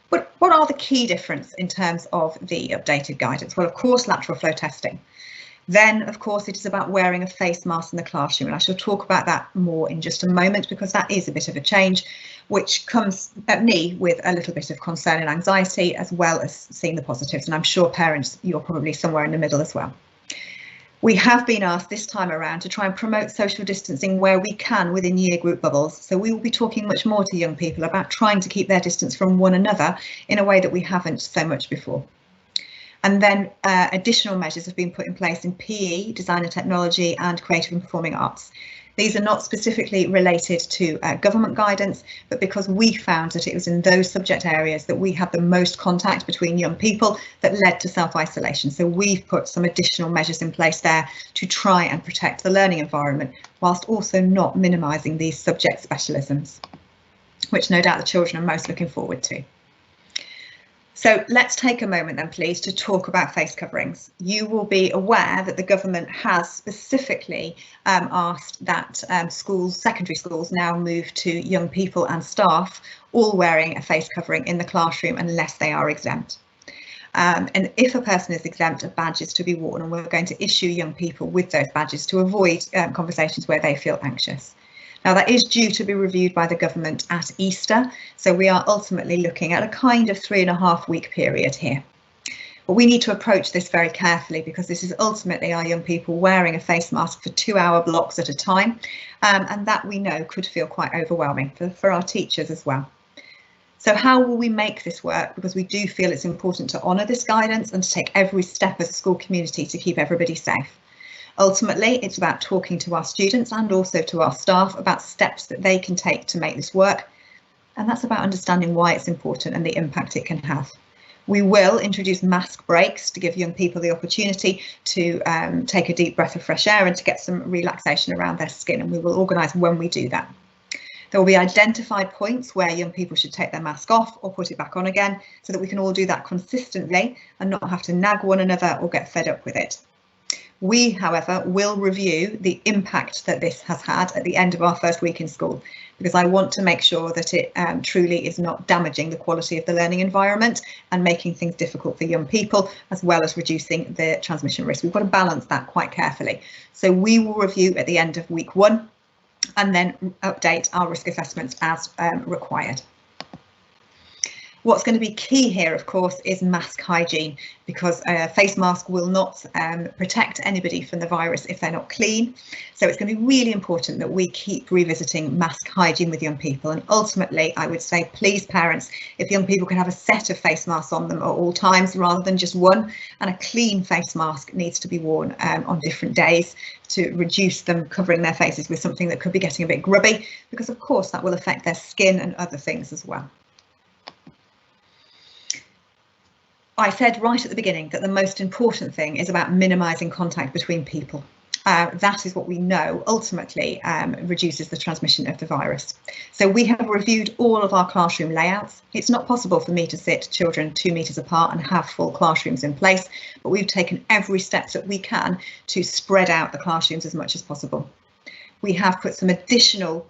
But what are the key difference in terms of the updated guidance? Well, of course, lateral flow testing. Then, of course, it is about wearing a face mask in the classroom, and I shall talk about that more in just a moment because that is a bit of a change, which comes at me with a little bit of concern and anxiety, as well as seeing the positives. And I'm sure parents, you're probably somewhere in the middle as well. We have been asked this time around to try and promote social distancing where we can within year group bubbles. So we will be talking much more to young people about trying to keep their distance from one another in a way that we haven't so much before. And then additional measures have been put in place in PE, design and technology, and creative and performing arts. These are not specifically related to government guidance, but because we found that it was in those subject areas that we had the most contact between young people that led to self-isolation. So we've put some additional measures in place there to try and protect the learning environment, whilst also not minimising these subject specialisms, which no doubt the children are most looking forward to. So let's take a moment then, please, to talk about face coverings. You will be aware that the government has specifically asked that schools, secondary schools, now move to young people and staff all wearing a face covering in the classroom unless they are exempt. And if a person is exempt, a badge is to be worn, and we're going to issue young people with those badges to avoid conversations where they feel anxious. Now, that is due to be reviewed by the government at Easter, so we are ultimately looking at a kind of 3.5 week period here. But we need to approach this very carefully because this is ultimately our young people wearing a face mask for 2-hour blocks at a time, and that we know could feel quite overwhelming for our teachers as well. So how will we make this work? Because we do feel it's important to honour this guidance and to take every step as a school community to keep everybody safe. Ultimately, it's about talking to our students and also to our staff about steps that they can take to make this work. And that's about understanding why it's important and the impact it can have. We will introduce mask breaks to give young people the opportunity to take a deep breath of fresh air and to get some relaxation around their skin, and we will organise when we do that. There will be identified points where young people should take their mask off or put it back on again so that we can all do that consistently and not have to nag one another or get fed up with it. We, however, will review the impact that this has had at the end of our first week in school, because I want to make sure that it truly is not damaging the quality of the learning environment and making things difficult for young people, as well as reducing the transmission risk. We've got to balance that quite carefully. So we will review at the end of week 1 and then update our risk assessments as required. What's going to be key here, of course, is mask hygiene, because a face mask will not protect anybody from the virus if they're not clean. So it's going to be really important that we keep revisiting mask hygiene with young people. And ultimately, I would say, please, parents, if young people can have a set of face masks on them at all times rather than just one, and a clean face mask needs to be worn on different days to reduce them covering their faces with something that could be getting a bit grubby, because of course that will affect their skin and other things as well. I said right at the beginning that the most important thing is about minimising contact between people. That is what we know ultimately reduces the transmission of the virus. So we have reviewed all of our classroom layouts. It's not possible for me to sit children 2 metres apart and have full classrooms in place, but we've taken every step that we can to spread out the classrooms as much as possible. We have put some additional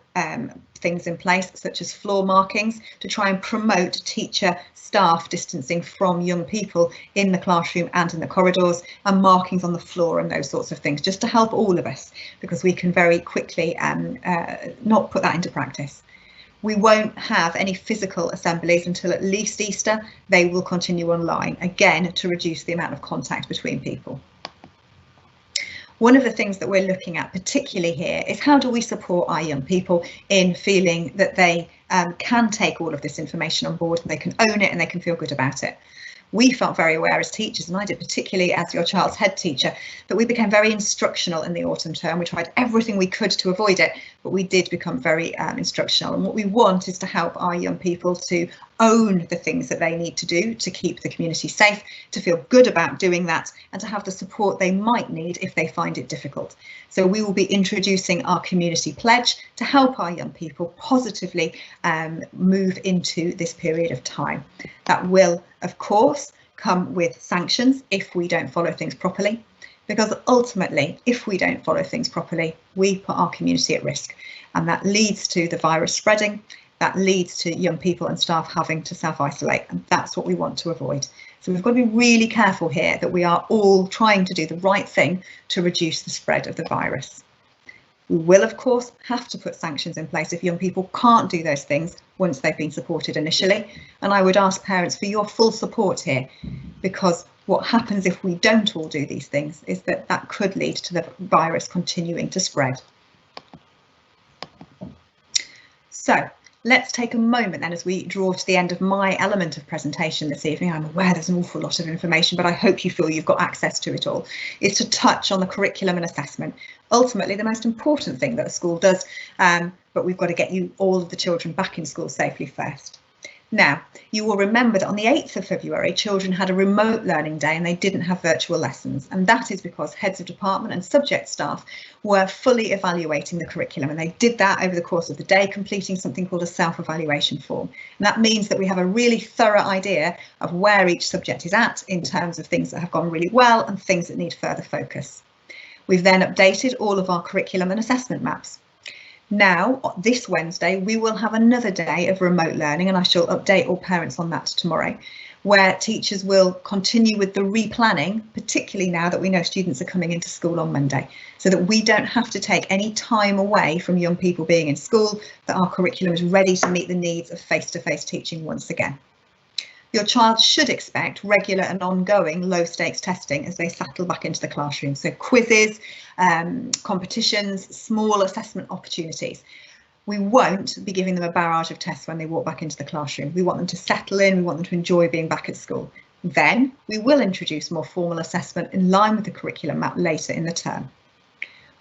things in place, such as floor markings, to try and promote teacher-staff distancing from young people in the classroom and in the corridors, and markings on the floor and those sorts of things, just to help all of us, because we can very quickly not put that into practice. We won't have any physical assemblies until at least Easter. They will continue online, again, to reduce the amount of contact between people. One of the things that we're looking at particularly here is how do we support our young people in feeling that they can take all of this information on board and they can own it and they can feel good about it. We felt very aware as teachers, and I did particularly as your child's head teacher, that we became very instructional in the autumn term. We tried everything we could to avoid it, but we did become very instructional. And what we want is to help our young people to own the things that they need to do to keep the community safe, to feel good about doing that, and to have the support they might need if they find it difficult. So we will be introducing our community pledge to help our young people positively move into this period of time. That will, of course, come with sanctions if we don't follow things properly, because ultimately, if we don't follow things properly, we put our community at risk, and that leads to the virus spreading. That leads to young people and staff having to self-isolate, and that's what we want to avoid. So we've got to be really careful here that we are all trying to do the right thing to reduce the spread of the virus. We will, of course, have to put sanctions in place if young people can't do those things once they've been supported initially. And I would ask parents for your full support here, because what happens if we don't all do these things is that that could lead to the virus continuing to spread. So let's take a moment then as we draw to the end of my element of presentation this evening. I'm aware there's an awful lot of information, but I hope you feel you've got access to it all, is to touch on the curriculum and assessment. Ultimately, the most important thing that a school does, but we've got to get you all of the children back in school safely first. Now, you will remember that on the 8th of February, children had a remote learning day and they didn't have virtual lessons. And that is because heads of department and subject staff were fully evaluating the curriculum. And they did that over the course of the day, completing something called a self-evaluation form. And that means that we have a really thorough idea of where each subject is at in terms of things that have gone really well and things that need further focus. We've then updated all of our curriculum and assessment maps. Now, this Wednesday, we will have another day of remote learning, and I shall update all parents on that tomorrow, where teachers will continue with the replanning, particularly now that we know students are coming into school on Monday, so that we don't have to take any time away from young people being in school, that our curriculum is ready to meet the needs of face-to-face teaching once again. Your child should expect regular and ongoing low stakes testing as they settle back into the classroom. So quizzes, competitions, small assessment opportunities. We won't be giving them a barrage of tests when they walk back into the classroom. We want them to settle in, we want them to enjoy being back at school. Then we will introduce more formal assessment in line with the curriculum map later in the term.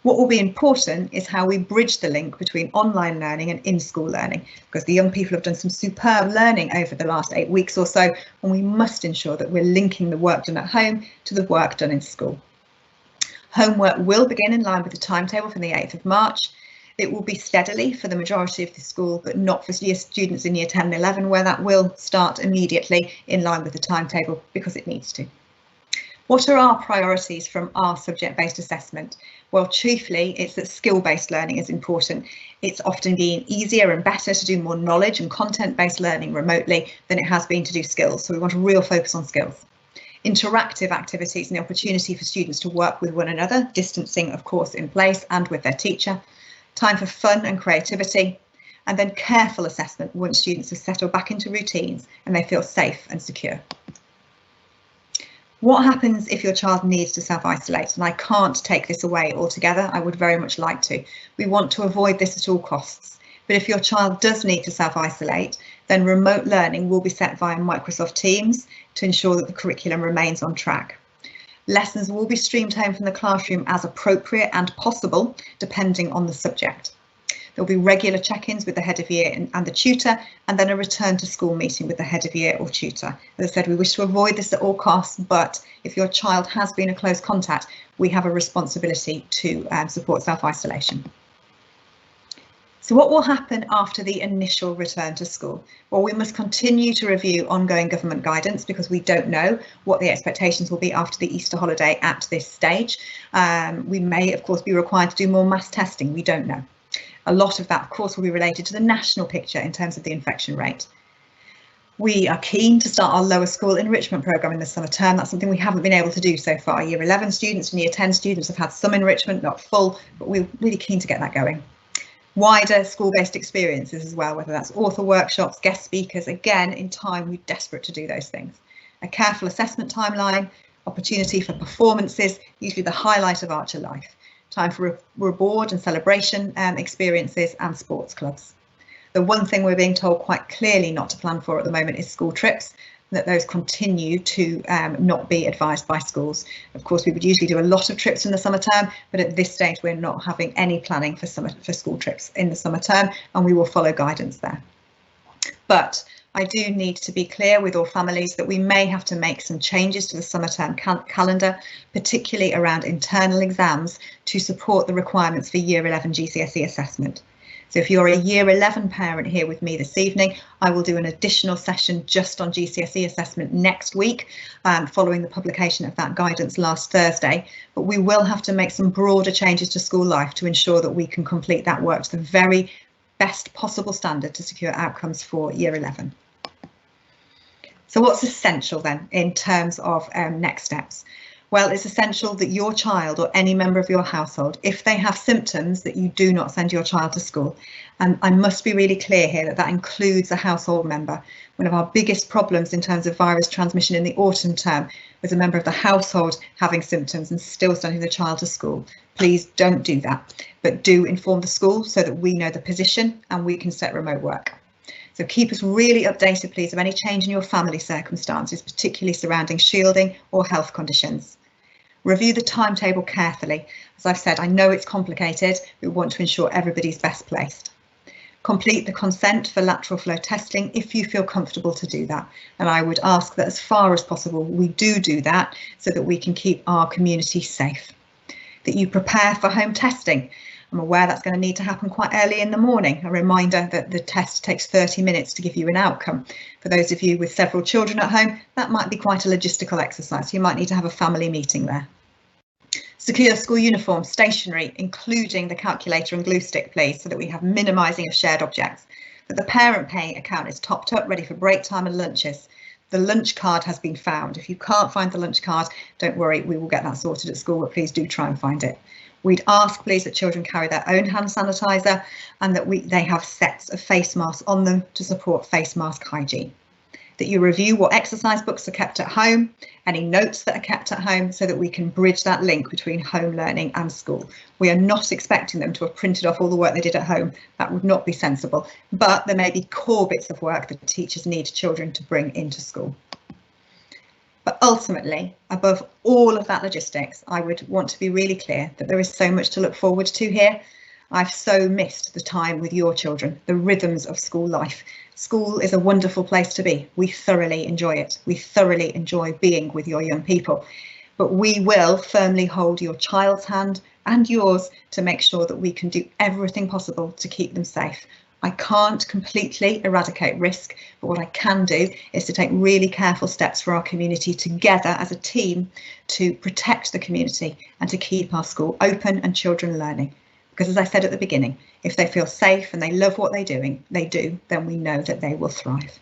What will be important is how we bridge the link between online learning and in-school learning, because the young people have done some superb learning over the last 8 weeks or so, and we must ensure that we're linking the work done at home to the work done in school. Homework will begin in line with the timetable from the 8th of March. It will be steadily for the majority of the school, but not for students in year 10 and 11, where that will start immediately in line with the timetable because it needs to. What are our priorities from our subject-based assessment? Well, chiefly, it's that skill-based learning is important. It's often been easier and better to do more knowledge and content-based learning remotely than it has been to do skills. So we want a real focus on skills. Interactive activities and the opportunity for students to work with one another, distancing, of course, in place and with their teacher. Time for fun and creativity. And then careful assessment once students have settled back into routines and they feel safe and secure. What happens if your child needs to self-isolate? And I can't take this away altogether. I would very much like to. We want to avoid this at all costs. But if your child does need to self-isolate, then remote learning will be set via Microsoft Teams to ensure that the curriculum remains on track. Lessons will be streamed home from the classroom as appropriate and possible, depending on the subject. There'll be regular check-ins with the head of year and the tutor, and then a return to school meeting with the head of year or tutor. As I said, we wish to avoid this at all costs, but if your child has been a close contact, we have a responsibility to support self-isolation. So what will happen after the initial return to school? Well, we must continue to review ongoing government guidance because we don't know what the expectations will be after the Easter holiday at this stage. We may, of course, be required to do more mass testing. We don't know. A lot of that, of course, will be related to the national picture in terms of the infection rate. We are keen to start our lower school enrichment programme in the summer term. That's something we haven't been able to do so far. Year 11 students and year 10 students have had some enrichment, not full, but we're really keen to get that going. Wider school-based experiences as well, whether that's author workshops, guest speakers. Again, in time, we're desperate to do those things. A careful assessment timeline, opportunity for performances, usually the highlight of Archer life. Time for reward and celebration experiences and sports clubs. The one thing we're being told quite clearly not to plan for at the moment is school trips. that those continue to not be advised by schools. Of course, we would usually do a lot of trips in the summer term, but at this stage we're not having any planning for school trips in the summer term, and we will follow guidance there. But I do need to be clear with all families that we may have to make some changes to the summer term calendar, particularly around internal exams, to support the requirements for Year 11 GCSE assessment. So if you're a Year 11 parent here with me this evening, I will do an additional session just on GCSE assessment next week, following the publication of that guidance last Thursday. But we will have to make some broader changes to school life to ensure that we can complete that work to the very best possible standard to secure outcomes for Year 11. So what's essential then in terms of next steps? Well, it's essential that your child or any member of your household, if they have symptoms, that you do not send your child to school. And I must be really clear here that that includes a household member. One of our biggest problems in terms of virus transmission in the autumn term was a member of the household having symptoms and still sending the child to school. Please don't do that, but do inform the school so that we know the position and we can set remote work. So keep us really updated, please, of any change in your family circumstances, particularly surrounding shielding or health conditions. Review the timetable carefully. As I've said, I know it's complicated. We want to ensure everybody's best placed. Complete the consent for lateral flow testing if you feel comfortable to do that. And I would ask that as far as possible, we do that so that we can keep our community safe. That you prepare for home testing. I'm aware that's going to need to happen quite early in the morning. A reminder that the test takes 30 minutes to give you an outcome. For those of you with several children at home, that might be quite a logistical exercise. You might need to have a family meeting there. Secure school uniform, stationery, including the calculator and glue stick, please, so that we have minimising of shared objects. That the parent pay account is topped up, ready for break time and lunches. The lunch card has been found. If you can't find the lunch card, don't worry, we will get that sorted at school, but please do try and find it. We'd ask, please, that children carry their own hand sanitizer and that they have sets of face masks on them to support face mask hygiene. That you review what exercise books are kept at home, any notes that are kept at home, so that we can bridge that link between home learning and school. We are not expecting them to have printed off all the work they did at home. That would not be sensible, but there may be core bits of work that teachers need children to bring into school. But ultimately, above all of that logistics, I would want to be really clear that there is so much to look forward to here. I've so missed the time with your children, the rhythms of school life. School is a wonderful place to be. We thoroughly enjoy it. We thoroughly enjoy being with your young people. But we will firmly hold your child's hand and yours to make sure that we can do everything possible to keep them safe. I can't completely eradicate risk, but what I can do is to take really careful steps for our community together as a team to protect the community and to keep our school open and children learning. Because as I said at the beginning, if they feel safe and they love what they do, then we know that they will thrive.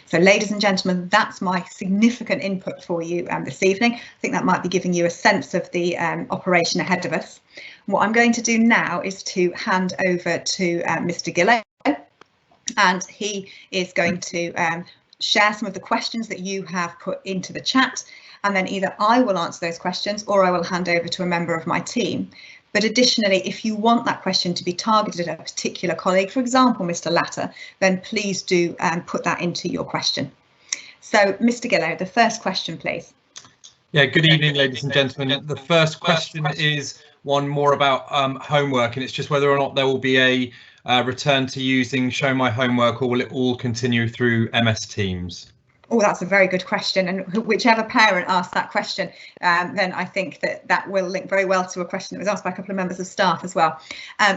So ladies and gentlemen, that's my significant input for you this evening. I think that might be giving you a sense of the operation ahead of us. What I'm going to do now is to hand over to Mr. Gillow, and he is going to share some of the questions that you have put into the chat, and then either I will answer those questions or I will hand over to a member of my team. But additionally, if you want that question to be targeted at a particular colleague, for example, Mr. Latter, then please do put that into your question. So, Mr. Gillow, the first question, please.
Yeah, good evening, ladies and gentlemen. The first question is one more about homework, and it's just whether or not there will be a return to using Show My Homework, or will it all continue through MS Teams?
Oh, that's a very good question, and whichever parent asks that question, then I think that will link very well to a question that was asked by a couple of members of staff as well.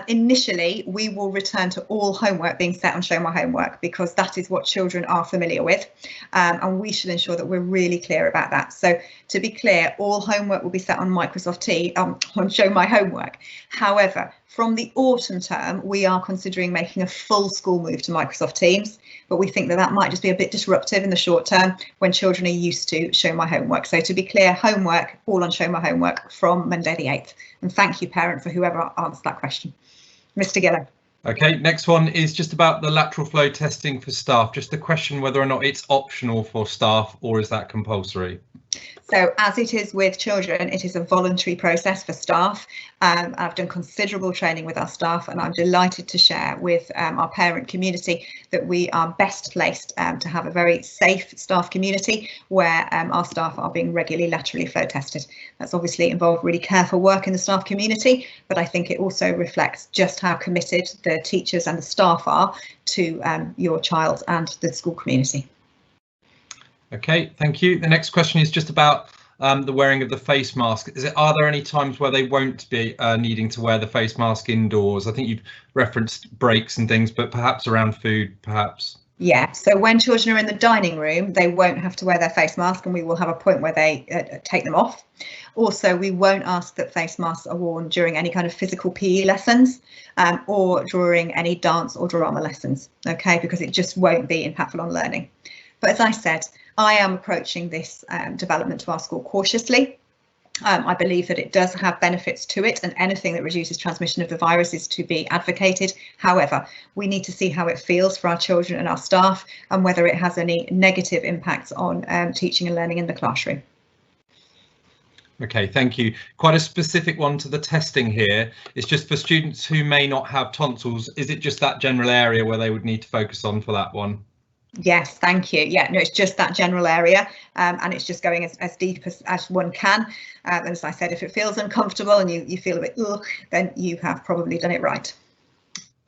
Initially, we will return to all homework being set on Show My Homework, because that is what children are familiar with, and we should ensure that we're really clear about that. So to be clear, all homework will be set on Microsoft Teams, on Show My Homework. However, from the autumn term, we are considering making a full school move to Microsoft Teams, but we think that that might just be a bit disruptive in the short term when children are used to Show My Homework. So to be clear, homework all on Show My Homework from Monday the 8th. And thank you, parent, for whoever answered that question. Mr. Gillow.
OK, next one is just about the lateral flow testing for staff. Just a question whether or not it's optional for staff, or is that compulsory?
So as it is with children, it is a voluntary process for staff. I've done considerable training with our staff, and I'm delighted to share with our parent community that we are best placed to have a very safe staff community where our staff are being regularly laterally flow tested. That's obviously involved really careful work in the staff community, but I think it also reflects just how committed the teachers and the staff are to your child and the school community.
Okay, thank you. The next question is just about the wearing of the face mask. Are there any times where they won't be needing to wear the face mask indoors? I think you've referenced breaks and things, but perhaps around food, perhaps.
Yeah, so when children are in the dining room, they won't have to wear their face mask, and we will have a point where they take them off. Also, we won't ask that face masks are worn during any kind of physical PE lessons or during any dance or drama lessons, okay, because it just won't be impactful on learning. But as I said, I am approaching this development to our school cautiously. I believe that it does have benefits to it, and anything that reduces transmission of the virus is to be advocated. However, we need to see how it feels for our children and our staff, and whether it has any negative impacts on teaching and learning in the classroom.
Okay, thank you. Quite a specific one to the testing here. It's just for students who may not have tonsils. Is it just that general area where they would need to focus on for that one?
Yes, thank you. Yeah, no, it's just that general area, and it's just going as deep as one can. And as I said, if it feels uncomfortable and you feel a bit ugh, then you have probably done it right.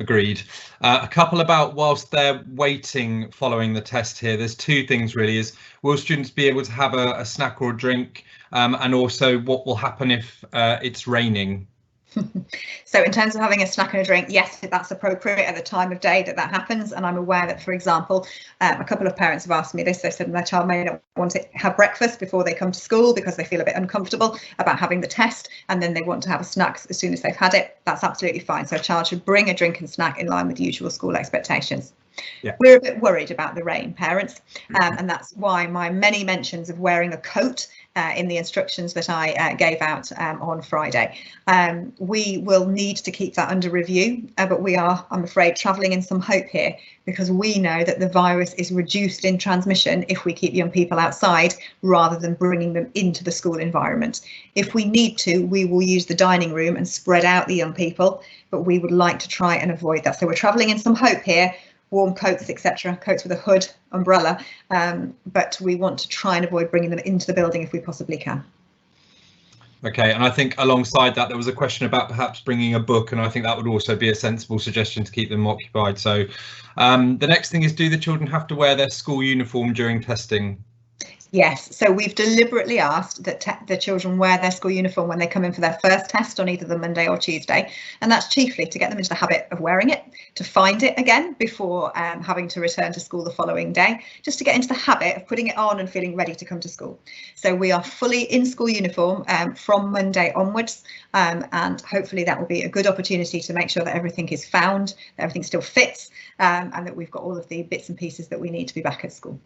Agreed. A couple about whilst they're waiting following the test here. There's two things really. Is will students be able to have a snack or a drink, and also what will happen if it's raining?
So in terms of having a snack and a drink, yes, that's appropriate at the time of day that happens. And I'm aware that, for example, a couple of parents have asked me this. They said their child may not want to have breakfast before they come to school because they feel a bit uncomfortable about having the test, and then they want to have a snack as soon as they've had it. That's absolutely fine. So a child should bring a drink and snack in line with usual school expectations. Yeah. We're a bit worried about the rain, parents, and that's why my many mentions of wearing a coat in the instructions that I gave out on Friday. We will need to keep that under review, but we are, I'm afraid, travelling in some hope here, because we know that the virus is reduced in transmission if we keep young people outside rather than bringing them into the school environment. If we need to, we will use the dining room and spread out the young people, but we would like to try and avoid that. So we're travelling in some hope here. Warm coats, etc., coats with a hood, umbrella, but we want to try and avoid bringing them into the building if we possibly can.
Okay, and I think alongside that there was a question about perhaps bringing a book, and I think that would also be a sensible suggestion to keep them occupied. So the next thing is, do the children have to wear their school uniform during testing?
Yes, so we've deliberately asked that the children wear their school uniform when they come in for their first test on either the Monday or Tuesday, and that's chiefly to get them into the habit of wearing it, to find it again before having to return to school the following day, just to get into the habit of putting it on and feeling ready to come to school. So we are fully in school uniform from Monday onwards, and hopefully that will be a good opportunity to make sure that everything is found, that everything still fits, and that we've got all of the bits and pieces that we need to be back at school.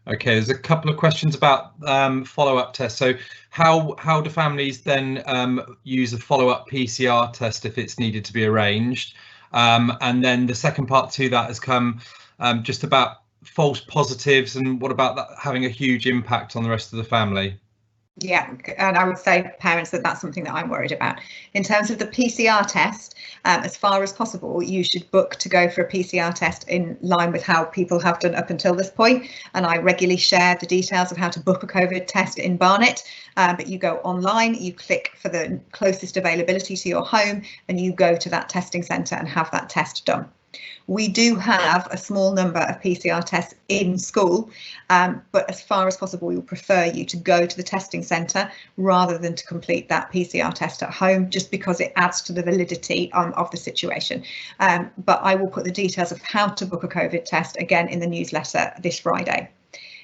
Okay, there's a couple of questions about follow-up tests. So how do families then use a follow-up PCR test if it's needed to be arranged? And then the second part to that has come just about false positives, and what about that having a huge impact on the rest of the family?
Yeah, and I would say parents that that's something that I'm worried about. In terms of the PCR test, as far as possible, you should book to go for a PCR test in line with how people have done up until this point. And I regularly share the details of how to book a COVID test in Barnet. But you go online, you click for the closest availability to your home, and you go to that testing centre and have that test done. We do have a small number of PCR tests in school, but as far as possible, we will prefer you to go to the testing centre rather than to complete that PCR test at home, just because it adds to the validity of the situation. But I will put the details of how to book a COVID test again in the newsletter this Friday.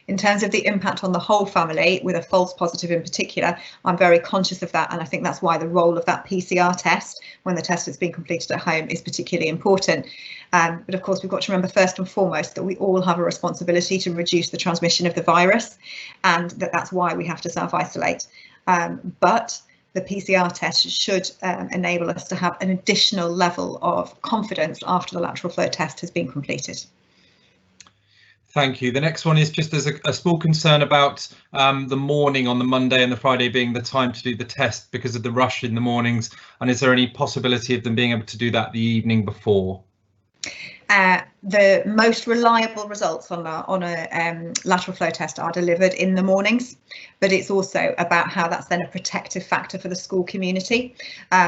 In terms of the impact on the whole family, with a false positive in particular, I'm very conscious of that, and I think that's why the role of that PCR test when the test has been completed at home is particularly important. But of course, we've got to remember first and foremost that we all have a responsibility to reduce the transmission of the virus, and that's why we have to self-isolate. But the PCR test should enable us to have an additional level of confidence after the lateral flow test has been completed.
Thank you. The next one is just as a small concern about the morning on the Monday and the Friday being the time to do the test because of the rush in the mornings. And is there any possibility of them being able to do that the evening before?
The most reliable results on a lateral flow test are delivered in the mornings, but it's also about how that's then a protective factor for the school community.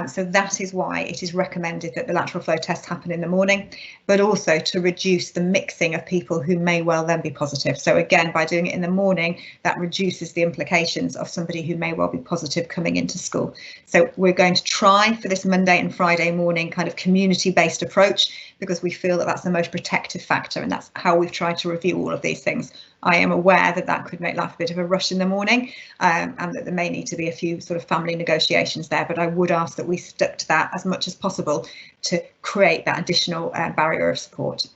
So that is why it is recommended that the lateral flow tests happen in the morning, but also to reduce the mixing of people who may well then be positive. So again, by doing it in the morning, that reduces the implications of somebody who may well be positive coming into school. So we're going to try for this Monday and Friday morning kind of community-based approach, because we feel that that's the most protective factor, and that's how we've tried to review all of these things. I am aware that that could make life a bit of a rush in the morning, and that there may need to be a few sort of family negotiations there, but I would ask that we stick to that as much as possible to create that additional barrier of support.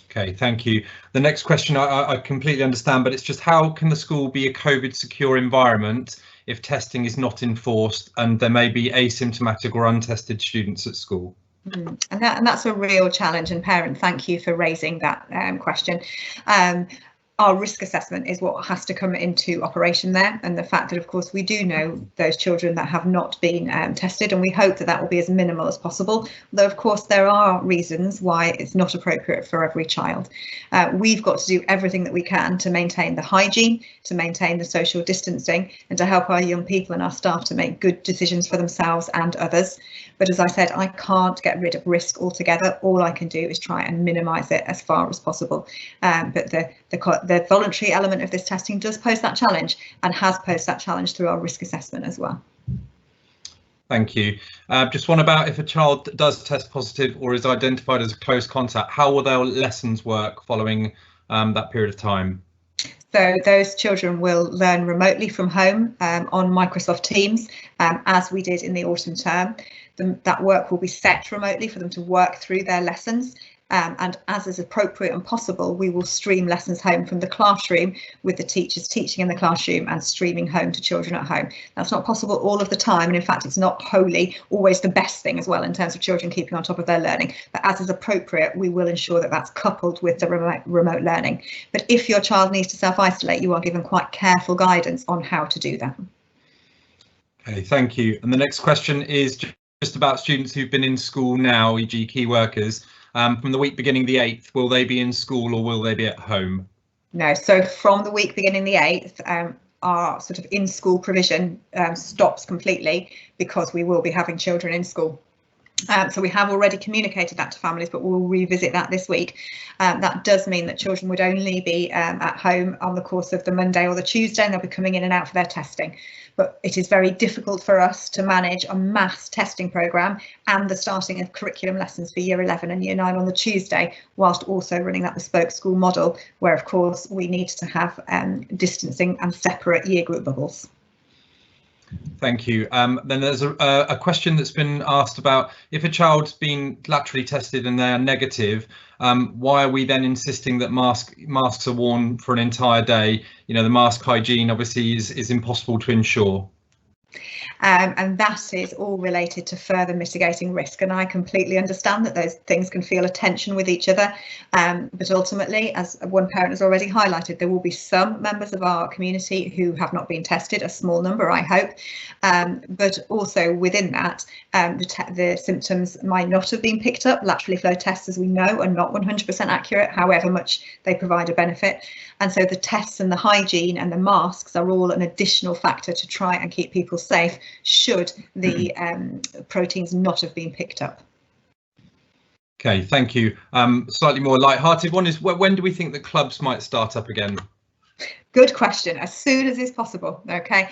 Okay, thank you. The next question I completely understand, but it's just how can the school be a COVID secure environment if testing is not enforced and there may be asymptomatic or untested students at school?
And that's a real challenge, and parent, thank you for raising that question. Our risk assessment is what has to come into operation there, and the fact that of course we do know those children that have not been tested, and we hope that that will be as minimal as possible, though of course there are reasons why it's not appropriate for every child. We've got to do everything that we can to maintain the hygiene, to maintain the social distancing, and to help our young people and our staff to make good decisions for themselves and others. But as I said, I can't get rid of risk altogether. All I can do is try and minimise it as far as possible. But the voluntary element of this testing does pose that challenge, and has posed that challenge through our risk assessment as well.
Thank you. Just one about if a child does test positive or is identified as a close contact, how will their lessons work following that period of time?
So those children will learn remotely from home on Microsoft Teams, as we did in the autumn term. That work will be set remotely for them to work through their lessons. And as is appropriate and possible, we will stream lessons home from the classroom with the teachers teaching in the classroom and streaming home to children at home. That's not possible all of the time, and in fact it's not wholly always the best thing as well in terms of children keeping on top of their learning, but as is appropriate we will ensure that that's coupled with the remote learning. But if your child needs to self-isolate, you are given quite careful guidance on how to do that.
Okay, thank you. And the next question is just about students who've been in school now, e.g. key workers. From the week beginning the 8th, will they be in school or will they be at home? No,
so from the week beginning the 8th, our sort of in-school provision stops completely, because we will be having children in school. So we have already communicated that to families, but we'll revisit that this week. That does mean that children would only be at home on the course of the Monday or the Tuesday, and they'll be coming in and out for their testing. But it is very difficult for us to manage a mass testing programme and the starting of curriculum lessons for Year 11 and Year 9 on the Tuesday, whilst also running that bespoke school model, where of course we need to have distancing and separate year group bubbles.
Thank you. Then there's a question that's been asked about if a child's been laterally tested and they are negative, why are we then insisting that masks are worn for an entire day? You know, the mask hygiene obviously is impossible to ensure.
And that is all related to further mitigating risk, and I completely understand that those things can feel a tension with each other, but ultimately, as one parent has already highlighted, there will be some members of our community who have not been tested, a small number I hope, but also within that the symptoms might not have been picked up. Lateral flow tests, as we know, are not 100% accurate, however much they provide a benefit, and so the tests and the hygiene and the masks are all an additional factor to try and keep people safe should the proteins not have been picked up.
Okay, thank you. Slightly more light-hearted one is when do we think the clubs might start up again?
Good question. As soon as is possible. OK,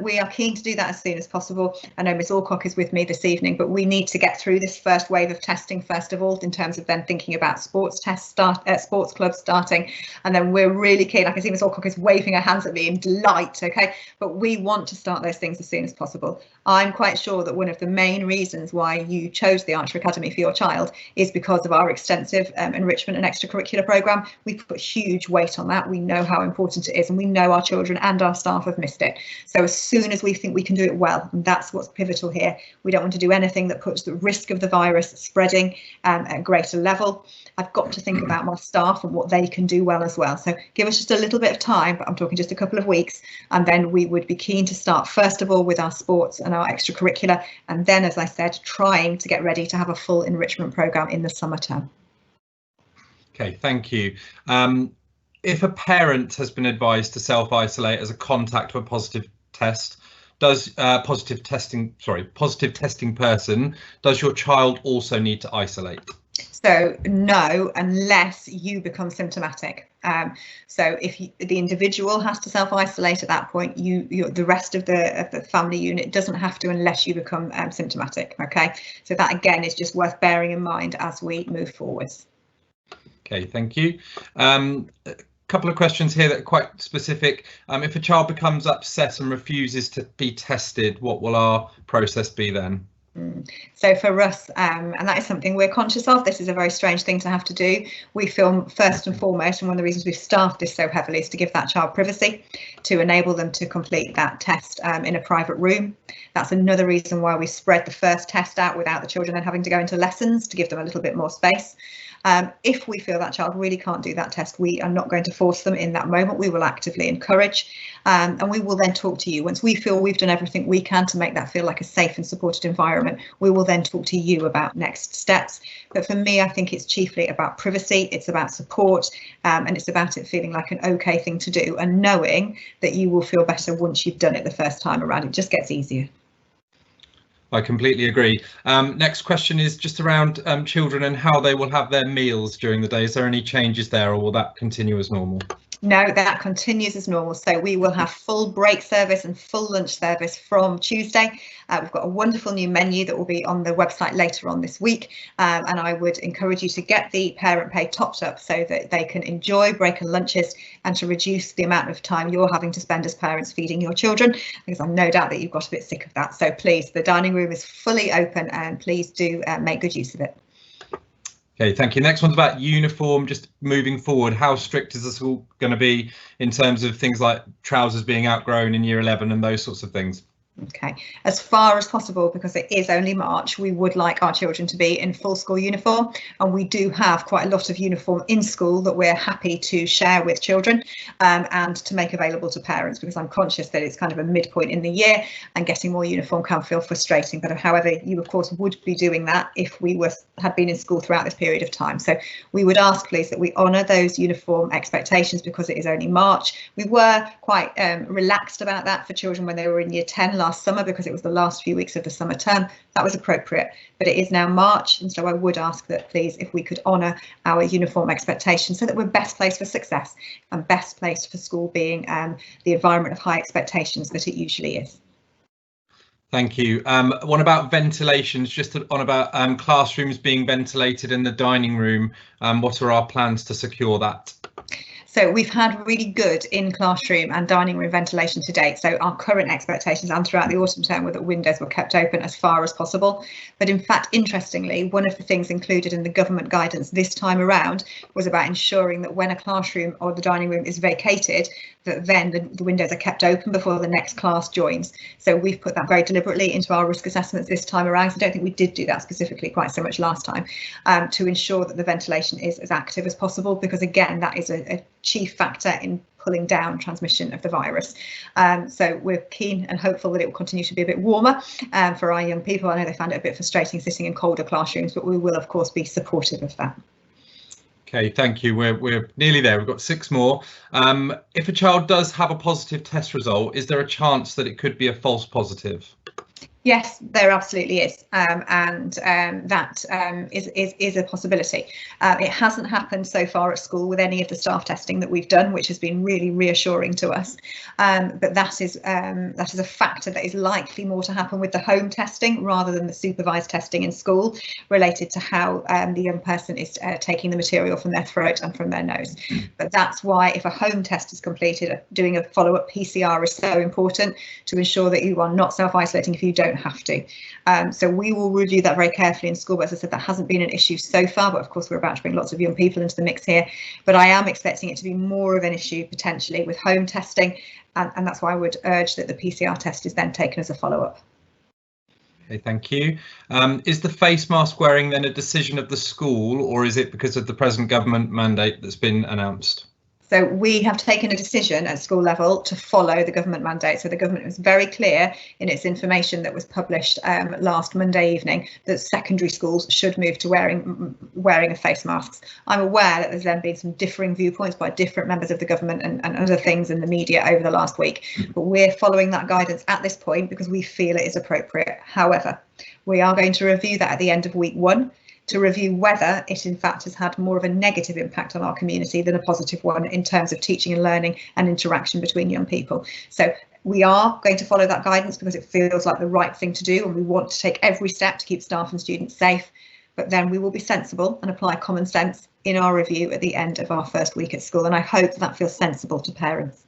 we are keen to do that as soon as possible. I know Miss Alcock is with me this evening, but we need to get through this first wave of testing first of all, in terms of then thinking about sports clubs starting, and then we're really keen. I can see Miss Alcock is waving her hands at me in delight. OK, but we want to start those things as soon as possible. I'm quite sure that one of the main reasons why you chose the Archer Academy for your child is because of our extensive enrichment and extracurricular programme. We put huge weight on that. We know how important it is, and we know our children and our staff have missed it. So as soon as we think we can do it well, and that's what's pivotal here, we don't want to do anything that puts the risk of the virus spreading at a greater level. I've got to think about my staff and what they can do well as well. So give us just a little bit of time, but I'm talking just a couple of weeks, and then we would be keen to start first of all with our sports and our extracurricular, and then, as I said, trying to get ready to have a full enrichment programme in the summer term.
Okay, thank you. If a parent has been advised to self-isolate as a contact to a positive test, does positive testing person, does your child also need to isolate?
So no, unless you become symptomatic. So if the individual has to self-isolate at that point, the rest of the family unit doesn't have to unless you become symptomatic. OK, so that again is just worth bearing in mind as we move forwards.
OK, thank you. A couple of questions here that are quite specific. If a child becomes upset and refuses to be tested, what will our process be then?
So for us, and that is something we're conscious of, this is a very strange thing to have to do. We feel first and foremost, and one of the reasons we've staffed this so heavily is to give that child privacy, to enable them to complete that test in a private room. That's another reason why we spread the first test out without the children then having to go into lessons, to give them a little bit more space. If we feel that child really can't do that test, we are not going to force them in that moment. We will actively encourage, and we will then talk to you. Once we feel we've done everything we can to make that feel like a safe and supported environment, we will then talk to you about next steps. But for me, I think it's chiefly about privacy, it's about support, and it's about it feeling like an OK thing to do, and knowing that you will feel better once you've done it the first time around. It just gets easier.
I completely agree. Next question is just around children and how they will have their meals during the day. Is there any changes there, or will that continue as normal?
No, that continues as normal. So we will have full break service and full lunch service from Tuesday. We've got a wonderful new menu that will be on the website later on this week. And I would encourage you to get the parent pay topped up so that they can enjoy break and lunches, and to reduce the amount of time you're having to spend as parents feeding your children, because I've no doubt that you've got a bit sick of that. So please, the dining room is fully open, and please do make good use of it.
Okay, thank you. Next one's about uniform. Just moving forward, how strict is this all going to be in terms of things like trousers being outgrown in year 11 and those sorts of things?
OK, as far as possible, because it is only March, we would like our children to be in full school uniform, and we do have quite a lot of uniform in school that we're happy to share with children and to make available to parents, because I'm conscious that it's kind of a midpoint in the year and getting more uniform can feel frustrating. But however, you of course would be doing that if we had been in school throughout this period of time. So we would ask, please, that we honour those uniform expectations, because it is only March. We were quite relaxed about that for children when they were in year 10 last summer, because it was the last few weeks of the summer term. That was appropriate, but it is now March, and so I would ask that, please, if we could honour our uniform expectations so that we're best placed for success and best placed for school being the environment of high expectations that it usually is.
Thank you. What about ventilations? Just on about classrooms being ventilated in the dining room. What are our plans to secure that?
So we've had really good in classroom and dining room ventilation to date. So our current expectations and throughout the autumn term were that windows were kept open as far as possible. But in fact, interestingly, one of the things included in the government guidance this time around was about ensuring that when a classroom or the dining room is vacated, that then the windows are kept open before the next class joins. So we've put that very deliberately into our risk assessments this time around. So I don't think we did do that specifically quite so much last time, to ensure that the ventilation is as active as possible, because again, that is a chief factor in pulling down transmission of the virus. So we're keen and hopeful that it will continue to be a bit warmer for our young people. I know they found it a bit frustrating sitting in colder classrooms, but we will of course be supportive of that.
Okay, thank you. We're nearly there. We've got 6 more. If a child does have a positive test result, is there a chance that it could be a false positive?
Yes, there absolutely is, and that is a possibility. It hasn't happened so far at school with any of the staff testing that we've done, which has been really reassuring to us. But that is a factor that is likely more to happen with the home testing rather than the supervised testing in school, related to how the young person is taking the material from their throat and from their nose. But that's why, if a home test is completed, doing a follow-up PCR is so important, to ensure that you are not self-isolating if you don't don't have to. So we will review that very carefully in school. But as I said, that hasn't been an issue so far, but of course we're about to bring lots of young people into the mix here. But I am expecting it to be more of an issue potentially with home testing, and that's why I would urge that the PCR test is then taken as a follow-up.
Okay, thank you. Is the face mask wearing then a decision of the school, or is it because of the present government mandate that's been announced?
So we have taken a decision at school level to follow the government mandate. So the government was very clear in its information that was published last Monday evening that secondary schools should move to wearing of face masks. I'm aware that there's then been some differing viewpoints by different members of the government and other things in the media over the last week, but we're following that guidance at this point because we feel it is appropriate. However, we are going to review that at the end of week 1 to review whether it in fact has had more of a negative impact on our community than a positive one in terms of teaching and learning and interaction between young people. So we are going to follow that guidance because it feels like the right thing to do, and we want to take every step to keep staff and students safe. But then we will be sensible and apply common sense in our review at the end of our first week at school, and I hope that feels sensible to parents.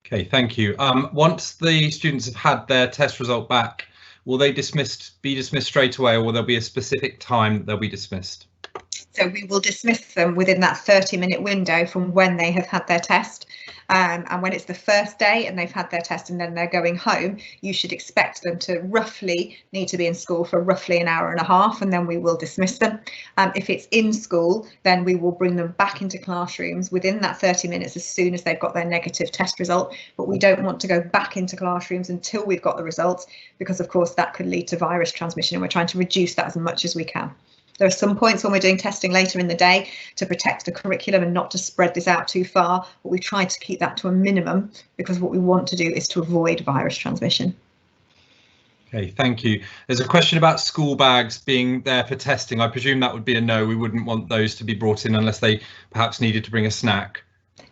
Okay, thank you. Once the students have had their test result back, will they be dismissed straight away, or will there be a specific time that they'll be dismissed?
So we will dismiss them within that 30-minute window from when they have had their test. And when it's the first day and they've had their test and then they're going home, you should expect them to roughly need to be in school for roughly an hour and a half, and then we will dismiss them. If it's in school, then we will bring them back into classrooms within that 30 minutes as soon as they've got their negative test result. But we don't want to go back into classrooms until we've got the results, because of course that could lead to virus transmission, and we're trying to reduce that as much as we can. There are some points when we're doing testing later in the day to protect the curriculum and not to spread this out too far, but we try to keep that to a minimum because what we want to do is to avoid virus transmission.
Okay, thank you. There's a question about school bags being there for testing. I presume that would be a no. We wouldn't want those to be brought in unless they perhaps needed to bring a snack.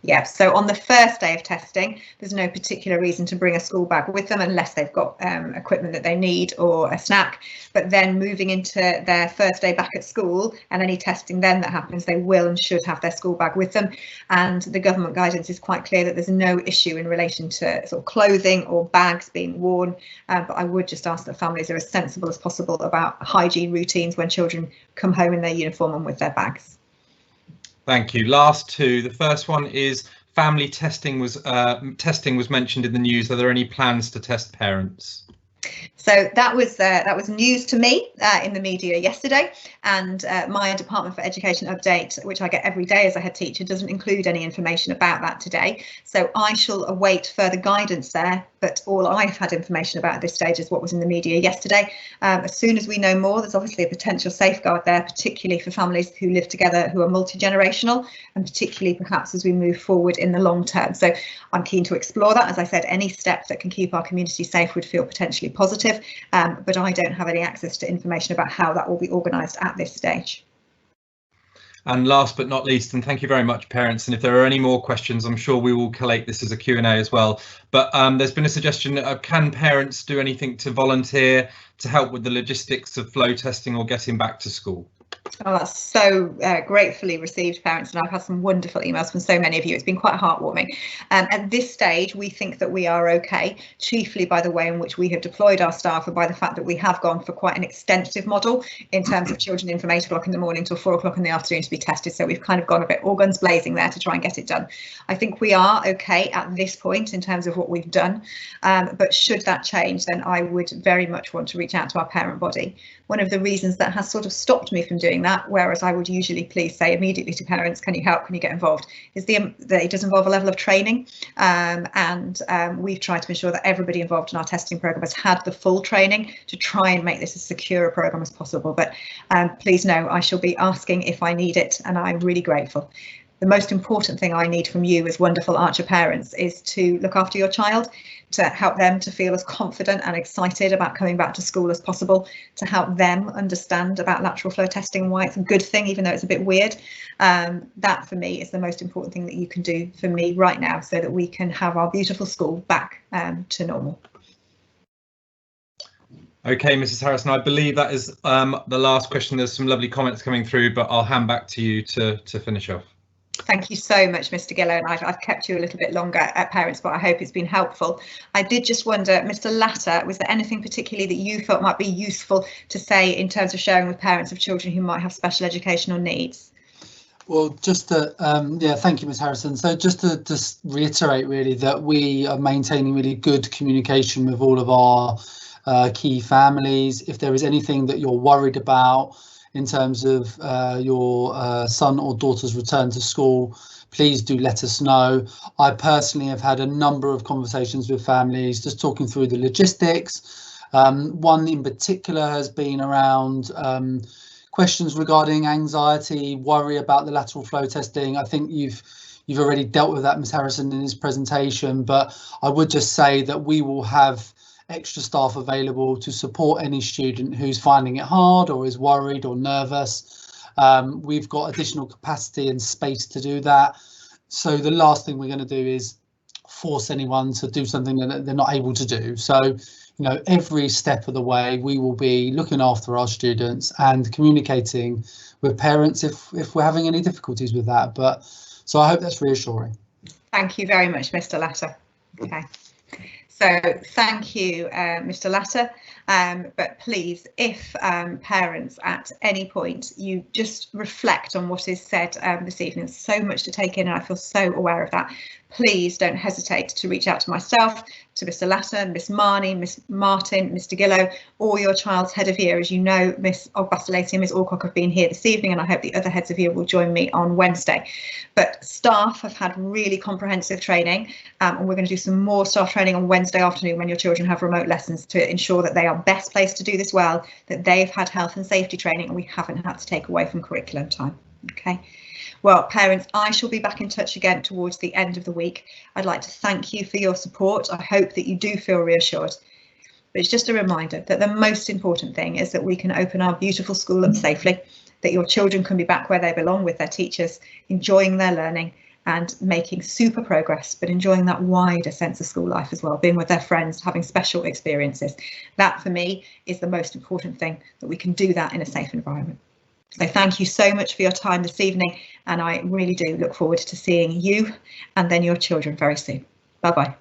Yeah, so on the first day of testing, there's no particular reason to bring a school bag with them unless they've got equipment that they need or a snack. But then moving into their first day back at school and any testing then that happens, they will and should have their school bag with them. And the government guidance is quite clear that there's no issue in relation to sort of clothing or bags being worn. But I would just ask that families are as sensible as possible about hygiene routines when children come home in their uniform and with their bags.
Thank you. Last two. The first one is family testing was mentioned in the news. Are there any plans to test parents?
So that was news to me in the media yesterday, and my Department for Education update, which I get every day as a head teacher, doesn't include any information about that today. So I shall await further guidance there, but all I've had information about at this stage is what was in the media yesterday. As soon as we know more, there's obviously a potential safeguard there, particularly for families who live together who are multi-generational, and particularly perhaps as we move forward in the long term. So I'm keen to explore that. As I said, any step that can keep our community safe would feel potentially positive, but I don't have any access to information about how that will be organised at this stage.
And last but not least, and thank you very much, parents, and if there are any more questions, I'm sure we will collate this as a Q&A as well. But there's been a suggestion, can parents do anything to volunteer to help with the logistics of flow testing or getting back to school?
Oh, that's so gratefully received, parents, and I've had some wonderful emails from so many of you. It's been quite heartwarming. At this stage, we think that we are okay, chiefly by the way in which we have deployed our staff and by the fact that we have gone for quite an extensive model in terms of children in from 8 o'clock in the morning till 4 o'clock in the afternoon to be tested. So we've kind of gone a bit all guns blazing there to try and get it done. I think we are okay at this point in terms of what we've done, but should that change, then I would very much want to reach out to our parent body. One of the reasons that has sort of stopped me from doing that, whereas I would usually please say immediately to parents, can you help, can you get involved, is that it does involve a level of training, and we've tried to ensure that everybody involved in our testing programme has had the full training to try and make this as secure a programme as possible. But please know I shall be asking if I need it, and I'm really grateful. The most important thing I need from you as wonderful Archer parents is to look after your child, to help them to feel as confident and excited about coming back to school as possible, to help them understand about lateral flow testing and why it's a good thing, even though it's a bit weird. That for me is the most important thing that you can do for me right now, so that we can have our beautiful school back to normal.
Okay, Mrs. Harrison, I believe that is the last question. There's some lovely comments coming through, but I'll hand back to you to finish off.
Thank you so much, Mr. Gillow, and I've kept you a little bit longer at Parents, but I hope it's been helpful. I did just wonder, Mr. Latter, was there anything particularly that you thought might be useful to say in terms of sharing with parents of children who might have special educational needs?
Well, just to, yeah, thank you, Ms. Harrison. So just to just reiterate really that we are maintaining really good communication with all of our key families. If there is anything that you're worried about in terms of your son or daughter's return to school, please do let us know. I personally have had a number of conversations with families just talking through the logistics. One in particular has been around questions regarding anxiety, worry about the lateral flow testing. I think you've already dealt with that, Ms. Harrison, in this presentation, but I would just say that we will have extra staff available to support any student who's finding it hard or is worried or nervous. We've got additional capacity and space to do that. So the last thing we're going to do is force anyone to do something that they're not able to do. So, you know, every step of the way, we will be looking after our students and communicating with parents if we're having any difficulties with that. But so I hope that's reassuring.
Thank you very much, Mr. Latter. Okay. So thank you, Mr. Latter. But please, if parents at any point, you just reflect on what is said this evening. There's so much to take in, and I feel so aware of that. Please don't hesitate to reach out to myself, to Mr. Latter, Miss Marnie, Miss Martin, Mr. Gillow, or your child's head of year. As you know, Miss Ogbastalati and Miss Alcock have been here this evening, and I hope the other heads of year will join me on Wednesday. But staff have had really comprehensive training, and we're going to do some more staff training on Wednesday afternoon when your children have remote lessons to ensure that they are best placed to do this well, that they've had health and safety training, and we haven't had to take away from curriculum time. Okay. Well, parents, I shall be back in touch again towards the end of the week. I'd like to thank you for your support. I hope that you do feel reassured. But it's just a reminder that the most important thing is that we can open our beautiful school up safely, that your children can be back where they belong with their teachers, enjoying their learning and making super progress, but enjoying that wider sense of school life as well, being with their friends, having special experiences. That for me is the most important thing, that we can do that in a safe environment. So thank you so much for your time this evening, and I really do look forward to seeing you and then your children very soon. Bye bye.